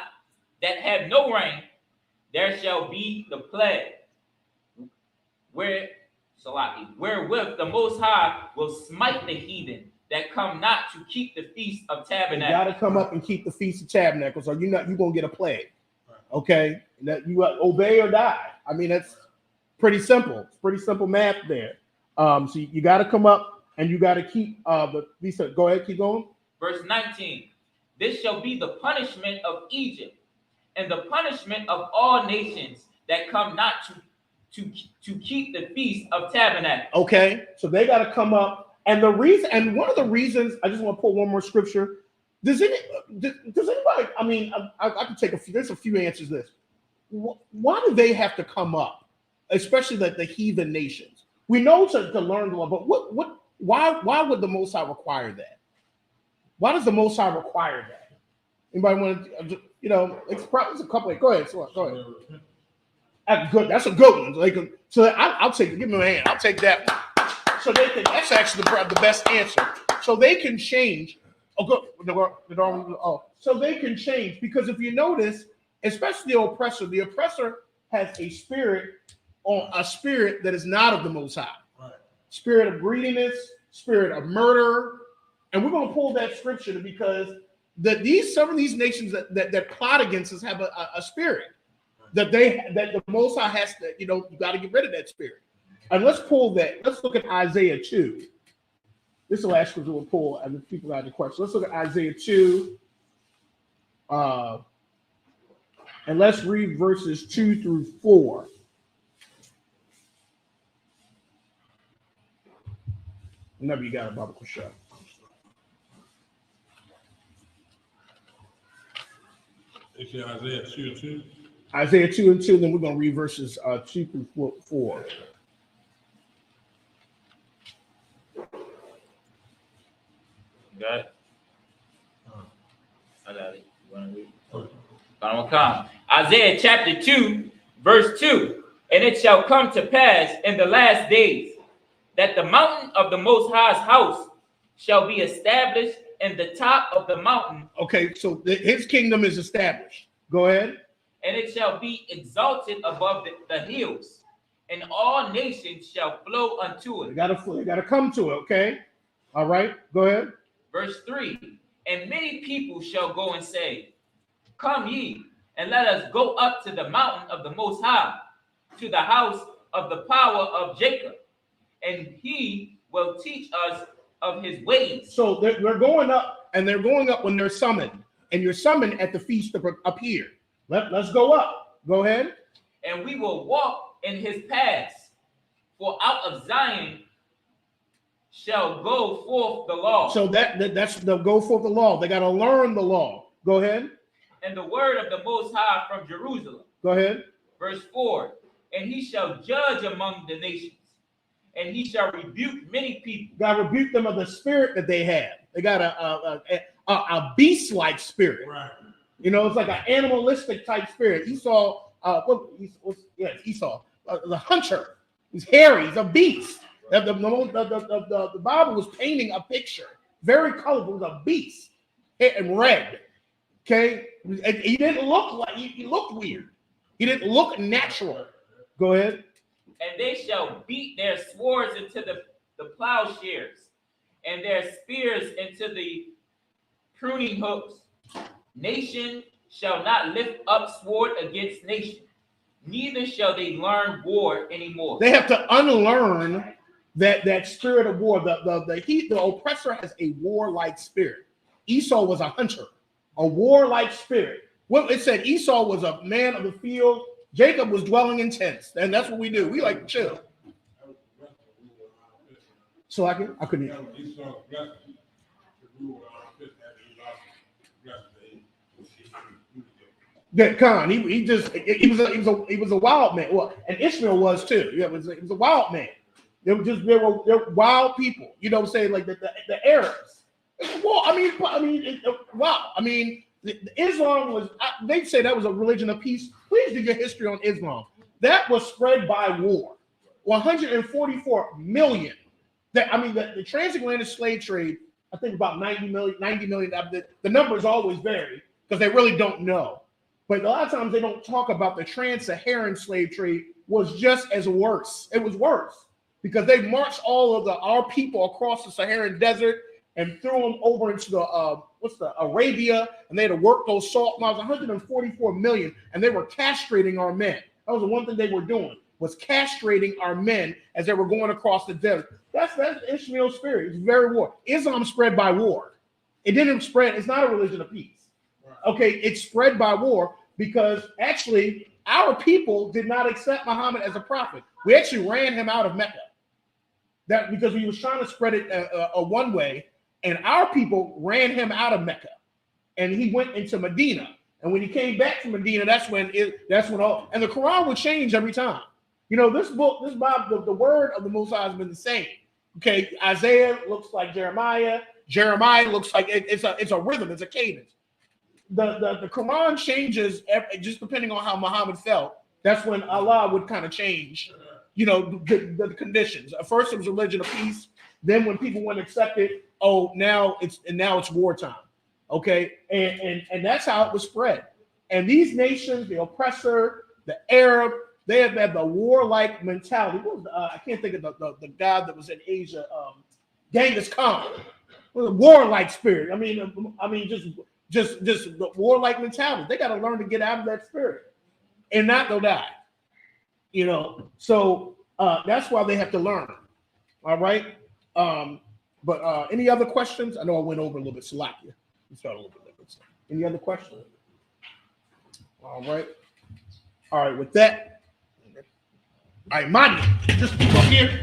that have no rain, there shall be the plague, wherewith the Most High will smite the heathen that come not to keep the feast of You Tabernacles. got to come up and keep the Feast of Tabernacles, or you're gonna get a plague. Okay, that you obey or die. I mean, that's pretty simple. It's pretty simple math there. So you got to come up and you got to keep the feast. Go ahead, keep going. Verse 19. This shall be the punishment of Egypt, and the punishment of all nations that come not to keep the feast of Tabernacles. Okay, so they got to come up, and one of the reasons, I just want to pull one more scripture. Does anybody? I mean, I can take a few. There's a few answers to this. Why do they have to come up, especially the heathen nations? We know to learn the law, but why would the Most High require that? Why does the Most High require that? Anybody want to? It's a couple. Go ahead. Go ahead. That's good. That's a good one. I'll take it. Give me a hand. I'll take that one. So they can. That's actually the best answer. So they can change. Oh, good. So they can change, because if you notice, especially the oppressor has a spirit that is not of the Most High. Right. Spirit of greediness, spirit of murder, and we're going to pull that scripture because some of these nations that plot against us have a spirit that the Most High has to. You got to get rid of that spirit. And let's pull that. Let's look at Isaiah 2. This is the last scripture we'll pull, and the people got the question. Let's look at Isaiah 2. And let's read verses 2 through 4. Whenever you got a biblical show. It's in Isaiah 2:2. Isaiah 2 and 2, then we're going to read verses 2 through 4. Got it? I got it. You want to read? Isaiah chapter 2, verse 2. And it shall come to pass in the last days that the mountain of the Most High's house shall be established in the top of the mountain. Okay, so his kingdom is established. Go ahead. And it shall be exalted above the hills, and all nations shall flow unto it. You got to come to it, okay? All right, go ahead. Verse 3. And many people shall go and say, Come ye, and let us go up to the mountain of the Most High, to the house of the power of Jacob, and he will teach us of his ways. So they're going up, and they're going up when they're summoned, and you're summoned at the feast up here. Let's go up. Go ahead. And we will walk in his paths, for out of Zion shall go forth the law. So that's the go forth the law. They got to learn the law. Go ahead. And the word of the Most High from Jerusalem. Go ahead. Verse 4. And he shall judge among the nations, and he shall rebuke many people. Got to rebuke them of the spirit that they have. They got a beast-like spirit. Right. It's like an animalistic type spirit. Esau, Esau, the hunter. He's hairy. He's a beast. The Bible was painting a picture, very colorful. It was a beast and red. Okay, and he didn't look like he looked weird. He didn't look natural. Go ahead. And they shall beat their swords into the plowshares, and their spears into the pruning hooks. Nation shall not lift up sword against nation, neither shall they learn war anymore. They have to unlearn that spirit of war. The oppressor has a warlike spirit. Esau was a hunter, a warlike spirit. Well, it said Esau was a man of the field, Jacob was dwelling in tents, and that's what we do. We like to chill. So I couldn't. Yeah, Khan, he was a wild man. Well, and Ishmael was too. Yeah, it was a wild man. They were wild people. You know what I'm saying? Like the Arabs. Well, wow. I mean, Islam was. They say that was a religion of peace. Please do your history on Islam. That was spread by war. 144 million. The transatlantic slave trade. I think about 90 million. The numbers always vary because they really don't know. But a lot of times they don't talk about the trans-Saharan slave trade was just as worse. It was worse because they marched all of our people across the Saharan desert and threw them over into the Arabia, and they had to work those salt mines. 144 million, and they were castrating our men. That was the one thing they were doing, was castrating our men as they were going across the desert. That's Ishmael's spirit. It's very war. Islam spread by war. It didn't spread. It's not a religion of peace. Okay, it's spread by war because actually our people did not accept Muhammad as a prophet. We actually ran him out of Mecca. That because he was trying to spread it a one way, and our people ran him out of Mecca, and he went into Medina. And when he came back to Medina, that's when all. And the Quran would change every time. You know, this Bible, the word of the Most High has been the same. Okay, Isaiah looks like Jeremiah. Jeremiah looks like it's a rhythm. It's a cadence. The Quran changes just depending on how Muhammad felt. That's when Allah would kind of change, you know, the conditions. At first it was a religion of peace. Then when people wouldn't accept it, now it's wartime. Okay, and that's how it was spread. And these nations, the oppressor, the Arab, they have had the warlike mentality. What was I can't think of the god that was in Asia, Genghis Khan. With a warlike spirit. I mean, just the warlike mentality. They got to learn to get out of that spirit and not go die. You know, so that's why they have to learn. All right. But any other questions? I know I went over a little bit. Salakia. We started a little bit later. Any other questions? All right. All right. With that, all right, Madi, just keep up here.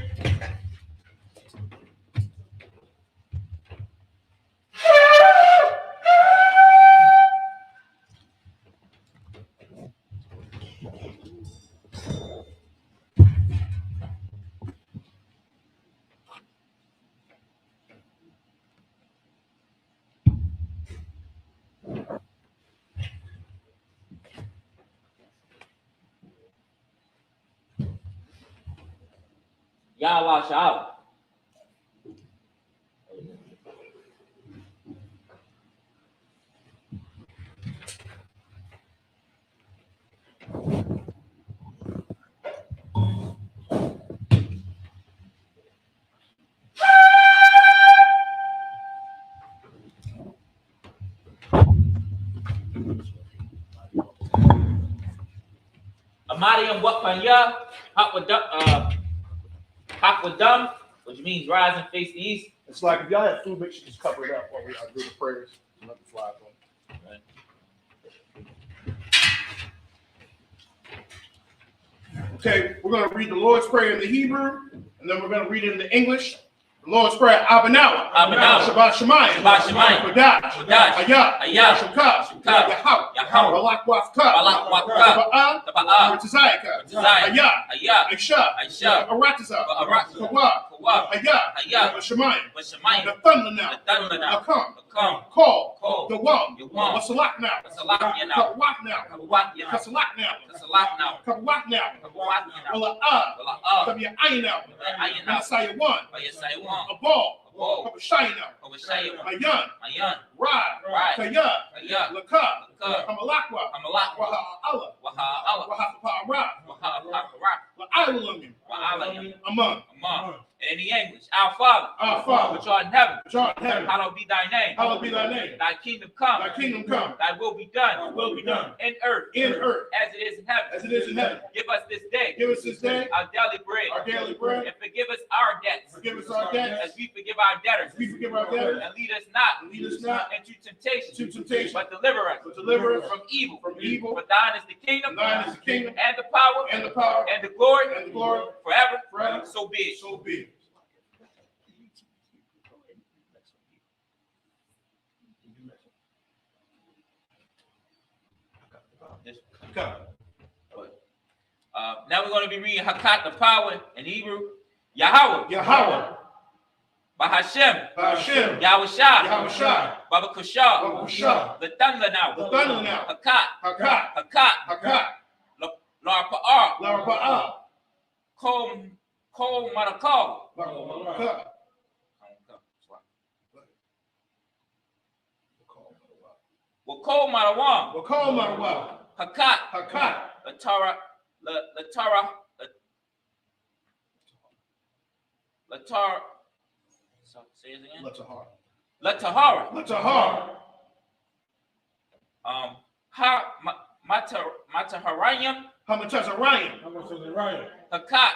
Yahweh Sha'ala. Amadiam Wakpanya, Hakwadam, which means rise and face the east. It's like if y'all have food, make sure you just cover it up while we do the prayers. Let the flies on. Right. Okay, we're going to read the Lord's Prayer in the Hebrew, and then we're going to read it in the English. The Lord's Prayer, Abanawa, Shabbat Shemayim, Kodash, Ayah, Shukah, Yahweh, Balak Wafka, Rizayaka, Ayah, Aisha, Aratiza, Kawah, Ayah, Shemayim, the thunder now, the come, call, the one, Wasalak now, Kawak now, Kawak now, Wala Kabya Ayin now, Messiah one. A ball, Kabashayna, Ayan, Rad, Kaya, Laka, Kamalakwa, Waha Allah, Amon, In the English, our Father, which art in heaven, hallowed be thy name. Thy kingdom come. Thy will be done. In earth. As it is in heaven. Give us this day. Our daily bread. And forgive us our debts. As we forgive our debtors. And lead us not into temptation. But deliver us from evil. For thine is the kingdom. And the power. And the glory. Forever. So be it. Now we're going to be reading Hakat, the power, in Hebrew. Yahweh. Bahashem. Yahushua. Baba Kushah. The thunder now. Hakat. Larpa'ah. Kol Marakal. Wakol Marawam. Hakat. Say it again. Latahara. Mataharayim. Hakat.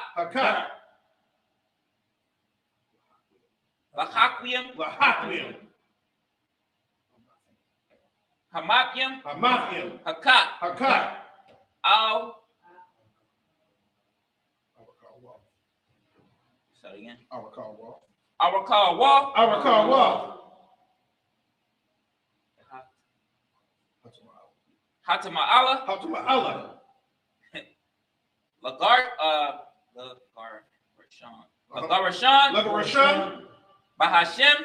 Lahakwim. Hamathim. Hakat. Al. Say it again. Arakal. Hatama'ala. Lagarashan. Bahashem.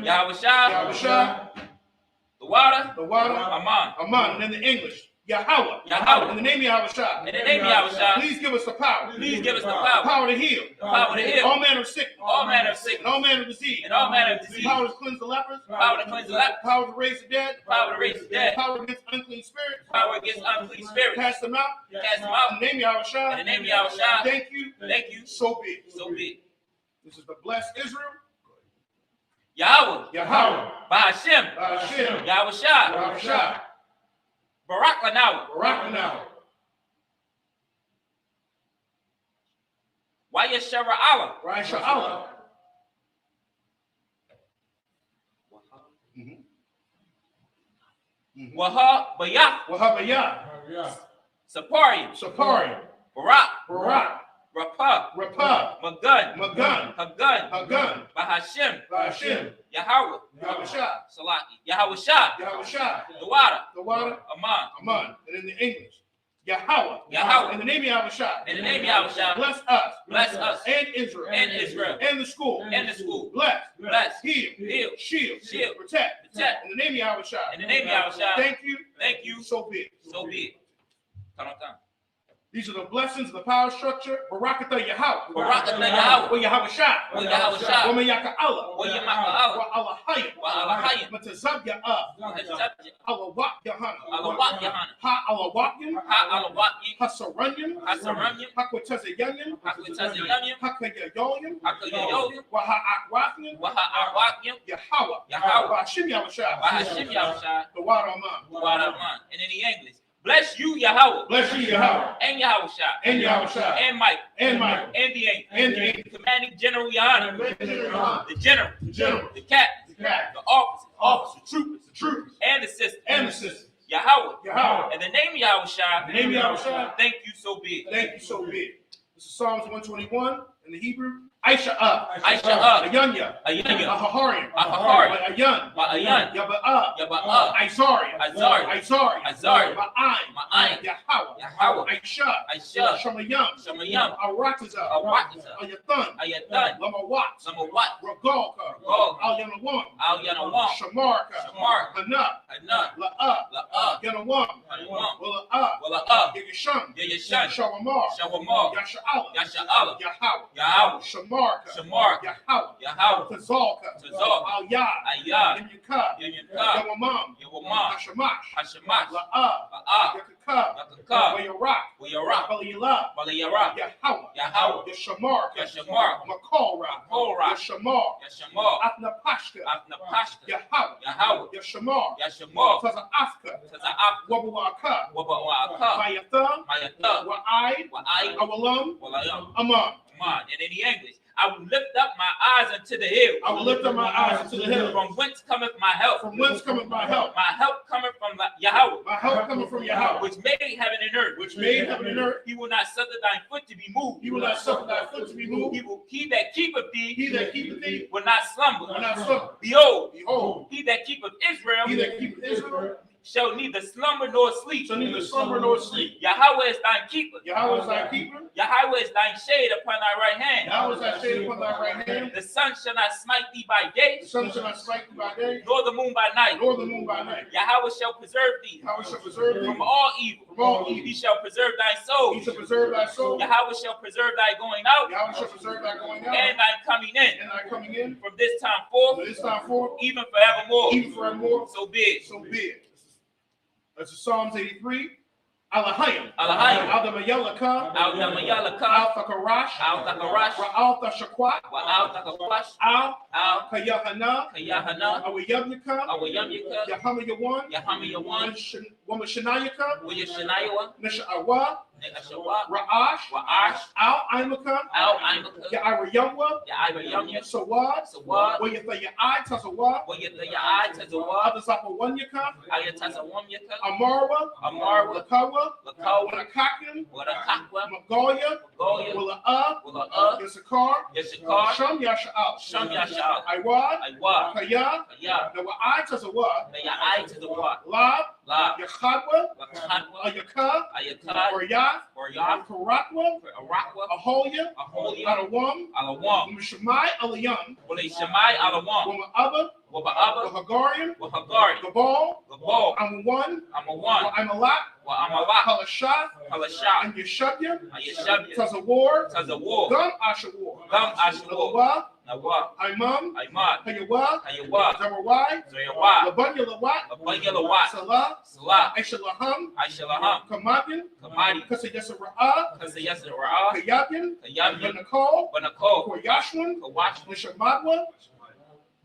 Yahushua. The water. Aman. And in the English, Yahweh. In the name of Yahushua. Please give us the power. Power to heal. All manner of sickness. And all manner of disease. Power to cleanse the lepers. Power to raise the dead. Power against unclean spirits. Cast them out. In the name of Yahushua. Thank you. So be it. This is the blessed Israel. Yahweh. Bahashem. Yahushua. Barak Lanawa. Wayashara Allah. Waha Bayah. Saparium. Barak. Rapah. Magun. Hagun. Bahashem. Yahweh. Yahushua. The water. Aman. And in the English, Yahweh. In the name of Yahushua. Bless us. And Israel. And the school. Bless. Heal. Shield. Protect. In the name of Yahushua. Thank you. So be it. These are the blessings of the power structure. Barakatah Yahweh. Wa Yahushua. Wa Mayaka Allah. Wa Allahayim. Matazab Ya'ah. Alawak Yahana. Ha Alawakim. Hasaranyim. Hakwatazayanyim. Hakayayoyim. Wa Ha'akwafim. Yahweh. Bahashim Yahushua. The water Aman. And in the English. Bless you, Yahweh. And Yahushua. And Mike. And the angel. Commanding General Yahana. The general. The captain. The officers. The troopers. And the sisters. Yahweh. In the name of Yahushua. Thank you, so be it. This is Psalms 121 in the Hebrew. Aisha Ayunya. Ahaharian. Ayun. Yaba'ah. Isari. Ma'ayin. Yahweh. Aisha. Shamayam. Arakazah. Ayathan. Lamawat. Ragalka. Al-Yanawam. Shamarka. Hanah. La'ah. Yanawam. Wala'ah. Yayashun. Shawamar. Yasha'ala. Yahweh, Shamarka, Shamarka, Yahweh, Yahweh, Tazalka, Tazalka, Al-Yad, Ayah, Yimyaka, Yimyaka, Yawamam, Yawamam, Hashamash, Hashemash, La'ah, La'ah, Yakaka, Yakaka, Wayarak, Wayarak, Baliyah, Balayara, Yahweh, Yahweh, Yashamarka, Yashamarka, Makorah, Makorah, Yashamar, Yashamar, Atnapashka, Atnapashka, Yahweh, Yahweh, Yashamar, Yashamar, Taza'afka, Taza'af, Wabawaka, Wabawaka, Mayatha, Mayatha, Wa'ai, Wa'ai, Awalam, Walayam. Amam. Come on, and in the English, I will lift up my eyes unto the hill. I will lift up my eyes unto the hill. From whence cometh my help? From whence cometh my help? My help cometh from Yahweh, My help cometh from Yahweh, which made heaven and earth. which made heaven and earth. He will not suffer thine foot to be moved. He will not suffer thy foot to be moved. He that keepeth He thee that keepeth thee will not slumber. will not slumber. Behold, Behold, he that keepeth Israel he that keepeth Israel shall neither slumber nor sleep. shall neither slumber nor sleep. Yahweh is thine keeper. Yahweh is thy keeper. Yahweh is thine shade upon thy right hand. Yahweh is thy shade upon thy right hand. The sun shall not smite thee by day, The sun shall not strike thee by day, nor the moon by night. nor the moon by night. Yahweh shall preserve thee Yahweh shall preserve thee from all evil. from all evil. He shall preserve thy soul. He shall preserve thy soul. Yahweh shall preserve thy going out Yahweh shall preserve thy going out and thy coming in and thy coming in. from this time From forth, this time forth, even forevermore. even forevermore. So be it. So be it. That's Psalms 83. Alahayim. Alahayim. Al-Damayalaka. Al-Damayalaka, Al-Thakarash. Al-Takarash, Ra'al-Tashakwat. Wa-Al-Takawash, Al-Kayahana. Kayahana, Awayamyaka. Awayamyaka, Yahamayawan. Yahamayawan, Wamashanayaka. Wayashanayawa, Nisha'awa. Negashawa, Ra'ash. Wa'ash, Al-Aimaka. Al-Aimaka, Ya'irayamwa. Ya'irayamya, Sawad. Sawad, Wayathaya'i Tazawa. Wayatayai, Tazawa, Atazapawanyaka. Ayatazawamyaka, Amarwa. Amarwa, Lakawa. Lakawa, Wanakakim. Wadakakwa, Magoya. Goya, Willa'ah. Wula'ah, Issachar. Yashakar, Sham Yasha'al. Sham Yashal, Iwad. Aywa, Kaya. Kaya, Nawa'ai Tazawa. Nayai Tazawa, Lab. La, Yachadwa. Lakatwa, Ayaka. Ayatad, Oryath. Oryah, Karakwa. Arakwa, Aholia. Aholia, Adawam. Alawam, Mshamai Aliyam. Wale Shamai Alawam, Wama'aba. Waba'aba, Wahagarian. Wahagari, Gabal. Gabal, I'm one. Amawan, Wa'amalak. Wa'amalak, Halasha. Halasha, And Yeshabya. Ayashabya, Tazawar. Tazawar, Gum Ashawar. Gam Ashawar, Alawa. Nawa, Imam. Aimad, Hayawa. Ayawa, Zawawai. Zoyawa, Labanya Lawat. Abanyalawat, Salah. Salah, Aishalaham. Aishalaham, Kamagan. Kamadi, Kasayasa Ra'ah. Kasayasa Ra'ah, Kayabyan. Kayamya, Banakol. Banako, Koryashwan. Kawash, Nishamadwa.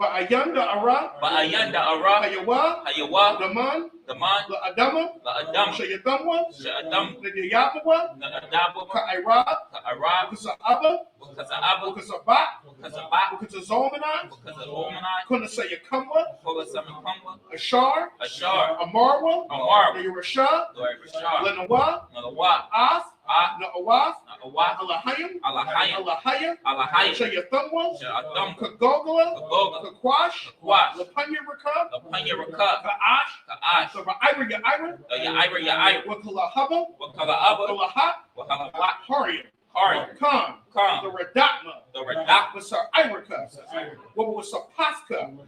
Ba'ayanda Ara. Ba'ayanda Ara, Hayawa. Hayawa, Daman. Daman, La'adama. La'adam, Shayathamwa. Sha'adam, Nadiyabawa. Na'adabwa, Ka'ira. Ka'arab, Kusa'aba. Wakaza'aba, Kusabat. Wakazabat, Kuzazolmanai. Wakazalomanai, Kunasayakamwa. Kogasamikamba, Ashar. Ashar, Amarwa. Amar, Nayurasha. Lord Rashar, Lenawa. Nalawa, Ath. Ah, Na'awath. Na'awat, Alahayim. Alahayim, Alahaya. Alahayim, Shayathamwa. Sha'adam, Kagogala. Kagoga, Kakwash. Kakwash, Lapanya Rakab. Lapanya Rakab, Ka'ash. Ka'ash, The Ra'ira Ya'ira. Ya'ira, Wakalahaba. Wakala'aba, Kalahat. Wakalawat, Haria. Hari, Khan. The Kam, Radatma. the Radak, Was Iraka. What was Sapaska?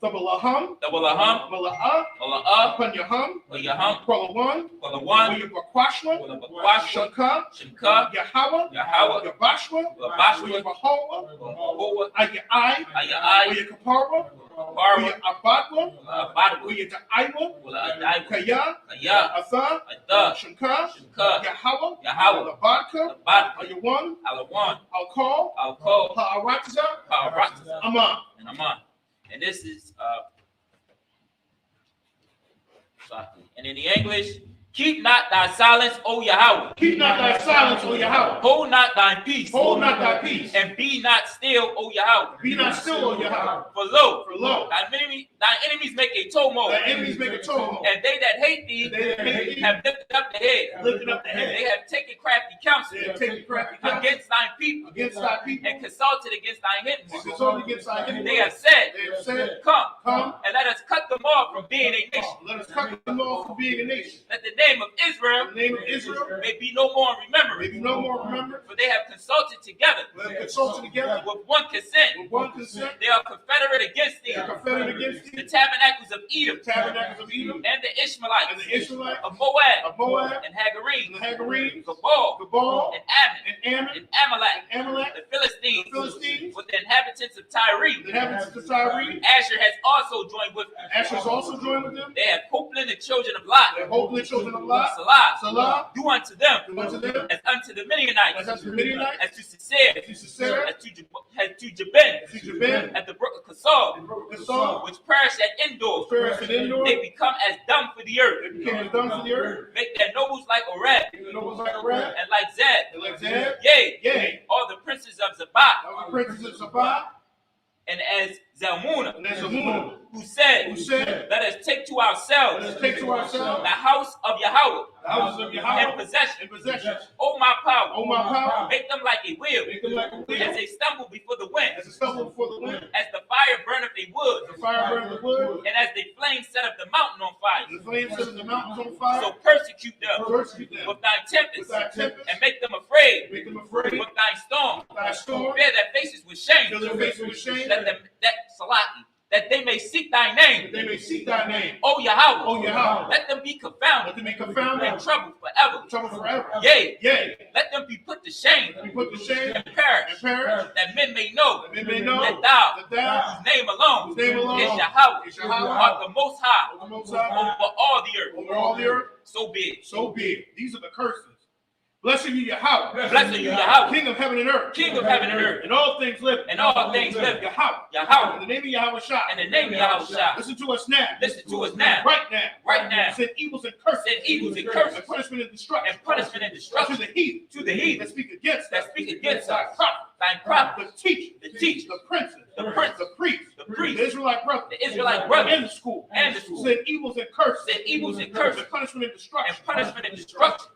The Balaham. the Walaham, Mala'ah. Wala'ah, Panyaham. Wayaham, Kwalawan. Walawan, Wayabakwashwa. Walabakwashwa, Shaka. Shimka, Yahweh. Yahweh, Yabashwa. Wabashwa, Wayabahoa. Wahoa, Ayai. Ayai, Wayakapara. Barwa, Wayabadwa. Badwa, Wayadaiwa. Wala Kaya. Kaya, Atha. Ada, Shanka. Shimka, Yahweh. Yahweh, Labadka. Badwa, Ayawan. Alawan, Alkal. Alko, Ha'aratza. Paratza, Aman. and Aman. And this is and in the English, keep not thy silence, O Yahweh. Keep not thy silence, O Yahweh. Hold not thine peace. Hold not thy peace. And be not still, O Yahweh. Be not still, O Yahweh. For lo, For lo, thine enemies make a tumult, thy enemies make a tumult. and they that hate thee And they that hate thee have lifted up the head. lifted up the And head. they have taken crafty counsel They have taken crafty counsel against thine people, against thy people. and consulted against thine And enemies. consulted against thy They enemies. have said, They have said, Come, Come, and let us cut them off from being a nation. let us cut them off from being a nation. That the name of Israel The name of Israel may be no more may remembered. be no more remembered. For they have consulted together Let them consult together with one consent. with one consent. They are confederate against They thee, are confederate against the thee. tabernacles of Edom, The tabernacles of Edom and the and Ishmaelites the Israelites of Moab, of Moab Moab, and Hagarenes, and the Hagarenes, Gabal, Gabal, and Ammon, and Ammon, and Amalek, and Amalek, the Philistines, the Philistines, with the inhabitants of Tyre. the inhabitants of Tyre. Asher has also joined with them. Asher's also joined with them. They have Hoplan, the children of Lot, They hope the children of Lot, Salah, Salah, do unto them do unto them, as unto the Midianites, as unto the Midianites, as to Sisera, to Sisera, as to Jabin, to Jabin, at the brook of Kasal, the Saul, which perished at Endor. Ferris and Endor. They become as dung for the earth. They became as dung for the earth. Make their nobles like Oreb, The nobles like a rat, and like Zeb. and like Zeb, Yea, yea, all the princes of Zabah, all the princes of Sabah, and as Zalmunna, and as a moon, who said, who said, let us take to let ourselves us take to ourselves the house of Yahweh the houses of in Yahweh possession. in possession. O my power, O my power, make them like a wheel, make them like a as wheel, they stumble before the wind, as a stubble before the wind, as the fire burneth a wood, the fire burns the wood, and as the flames set up the mountain on fire. and the flames set the mountains on fire. So persecute them Persecute them with thine tempest, with thy tempest, and make them afraid make them afraid with thine storm. with thy storm, Bear their faces with shame, fill their faces with shame, that they may seek thy that name. they may seek thy name. O Yahweh, O Yahweh, let them be let confounded them be confounded, and troubled forever. trouble forever. Yea, Yea, let them be put to shame let me put to shame and perish, and perish, that men may know that men may know that thou, that thou, whose name alone whose name alone is Yahweh, is Yahweh, art the most high O the Most High, over all the earth. over all the earth. So be it. So be it. These are the curses. Blessed you, Yahweh. Blessed you, Yahweh, King of heaven and earth. King of heaven and earth, And all things living. and all things living. Yahweh. Yahweh, In the name of Yahweh Shah. in the name of Yahweh Shah. Listen to us now. Listen to us now, Right now. right now. Send evils and curses. Send evils and curses. And punishment and destruction. And punishment and To destruction the heathen. to the heathen That speak against us. that speak against Thy us. prophet. Thine prophet, The teacher. the teacher, The princes. the prince, The priest. the priest, The Israelite brother. the Israelite brother, And the school. and the school. Send evils and curses. Send evils and curses. And punishment and destruction. and punishment and destruction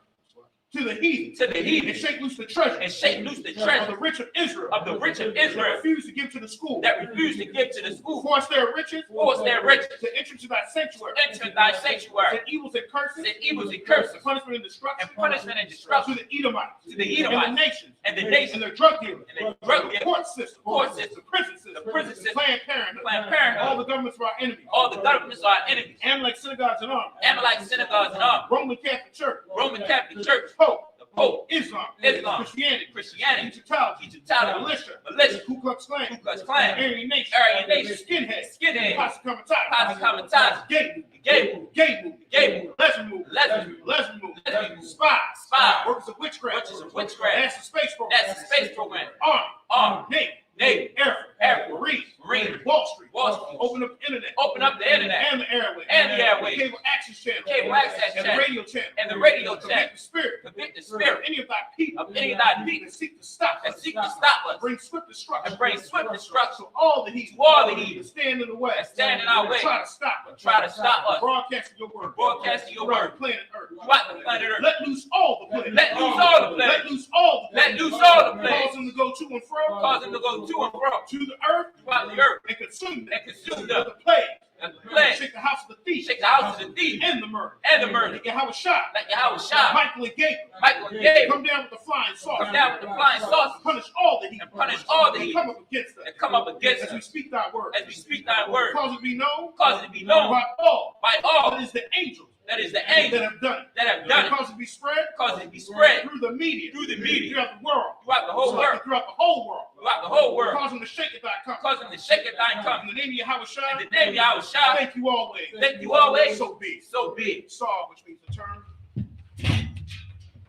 To the heathen. to the And heathen, shake loose the treasure. and shake loose the Of the treasure rich of Israel. of the rich of That Israel refuse to give to the school. that refuse to give to the school. Force their riches. Force their riches To enter to thy sanctuary. into thy sanctuary. Send evils and curses. Send evils and curses, And punishment and destruction. and punishment and To destruction the Edomites. to the And the Edomites, nations. and the nations, And the drug dealers. and the drug The dealers, court system. court system, The prison system. the prison system, Planned Parenthood. Planned Parenthood, All the governments of our enemies. all the governments are our enemies. And like synagogues and armies. Amalek synagogues and arms, Roman Catholic Church. Roman Catholic Church, Pope. the Pope, Islam. Islam, Christianity. Christianity, Egyptology. Egyptology, Militia. militia, Ku Klux Klan. Ku Klux Klan, Aryan Nation. Aryan Nation, Skinhead. skinhead, Posse Comitatus. Posse Comitatus, Gay. Gay, Gay. Gay, Lesbian movement. lesbian, Lesbian movement. lesbian, Spies. Spies. Workers of witchcraft. Witches of witchcraft. NASA space program. that's the space program, Army. army, Navy. Navy, Air Force. Air Force, Marine. Marine, Wall Street. Wall Street. Open up the internet. Open up the internet And the airways. and the airways, Cable access channel. cable access And the channel, radio channel. and the radio To channel, make the spirit. convict the Of spirit any of thy people. of any of thy people That seek to stop that us. seek to stop us Bring swift destruction. and bring swift destruction To all the heathen. to all the heathen Stand in the way. that stand in our way, Try to stop us. try to stop us, Broadcasting your word. broadcasting your Throughout word the planet Earth. throughout the planet Earth. Let loose all the planet. Let loose all the Let planet, loose all the let planet. loose all the Cause planet, them to go to and fro. cause them to go to and fro To the earth. throughout the earth And consume them. and consume With them the plague. and the plague, Shake the house of the thief. shake the house of the thief And the murder. and the murder, Like Yahweh shot. like Yahweh Shah, Michael and Gabriel. Michael and Gabriel, Come down with the flying saucer. come down with the flying saucers Punish all the heathen. and punish all the And heathen come up against us. that come up against As we us speak thy word. as we speak thy word, Cause it to be known. cause it to be known By all. by That all is the angels. that is the That angels have done it. that have done it, Cause it to be spread. cause it to be spread Through the media. through the media Throughout the world. throughout the whole world, Throughout the whole world. throughout the whole world, Cause them to shake it thy come. cause them to shake at thine In come. the name of Yahweh Shai. In the name of Yahweh Shah, Thank you always. thank you always, So be it. so be it. Saw, which means the term.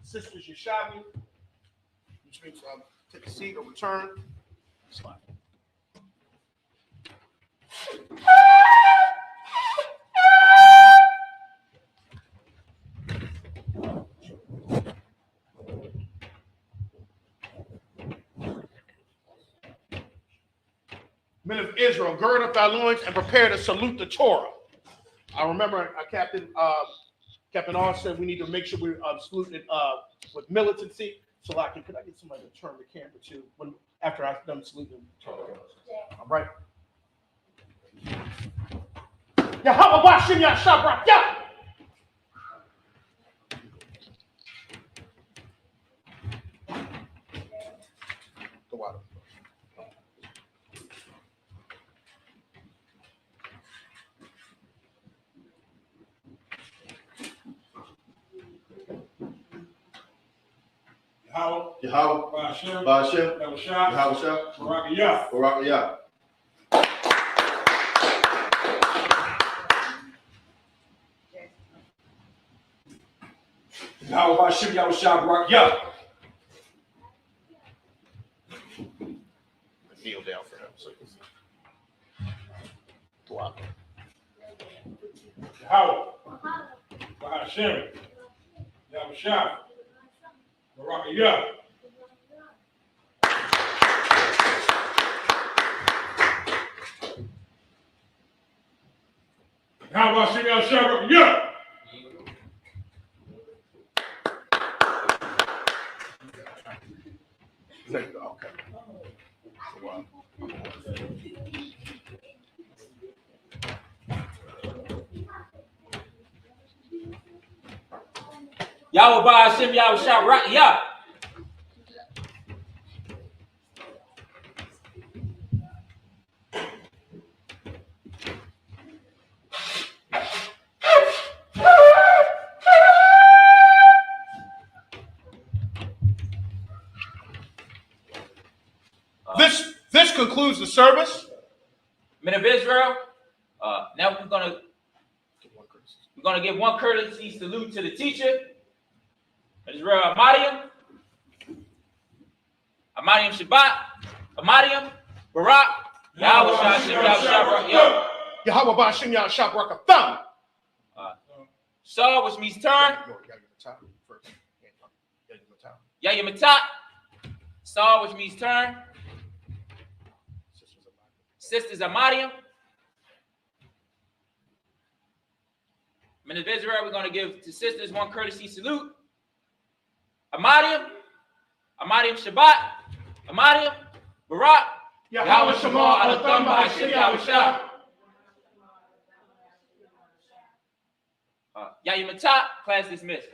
Sisters Yeshavi, which means take a seat or return. Slide. Men of Israel, gird up thy loins and prepare to salute the Torah. I remember Captain R said we need to make sure we're saluting with militancy. So, like, could I get somebody to turn the camera to when after I've done saluting? All right. Yahweh Bashem Yashabrak Yah. The water. Yahweh, Yahweh, Ba'ashem, Ba'ashem, Yahushua, Yahushua, Barakayah. Barakayah. Yahweh, Ba'ashem, Yahushua, Barakayah. Kneel down for him. So you can see. Wow. Yahweh, Ba'ashem, Yahushua, Barakayah. Yahweh, Ba'ashem, Yahushua, Barakayah. Okay. Wow. Yahweh Ba'ashem Yahushua Barakayah. This concludes the service. Men of Israel, now we're gonna give one courtesy salute to the teacher, Israel Amadiam Shabbat, Amadiam Barak, Yahweh Ba'ashem Yahushua Barakayah. Yahweh Ba'ashem Yahushua Barakayah. Saw, which means turn. No, you gotta get the time first. You gotta get the time. Yayamatah. Saw, which means turn. Sisters Amadiam. Men of Israel, we're going to give to sisters one courtesy salute. Amadiam Shabbat, Amadiam Barak, Yahweh Shema Alatham Ba'ashem Yahushua. Yayamatah, class dismissed.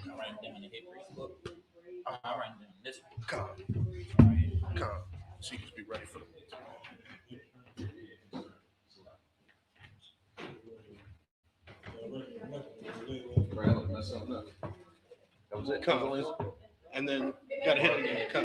I'm writing them in the hip Facebook. I'm writing them in this one. Come. So you just be ready for the Come. And then you gotta hit it again. Come.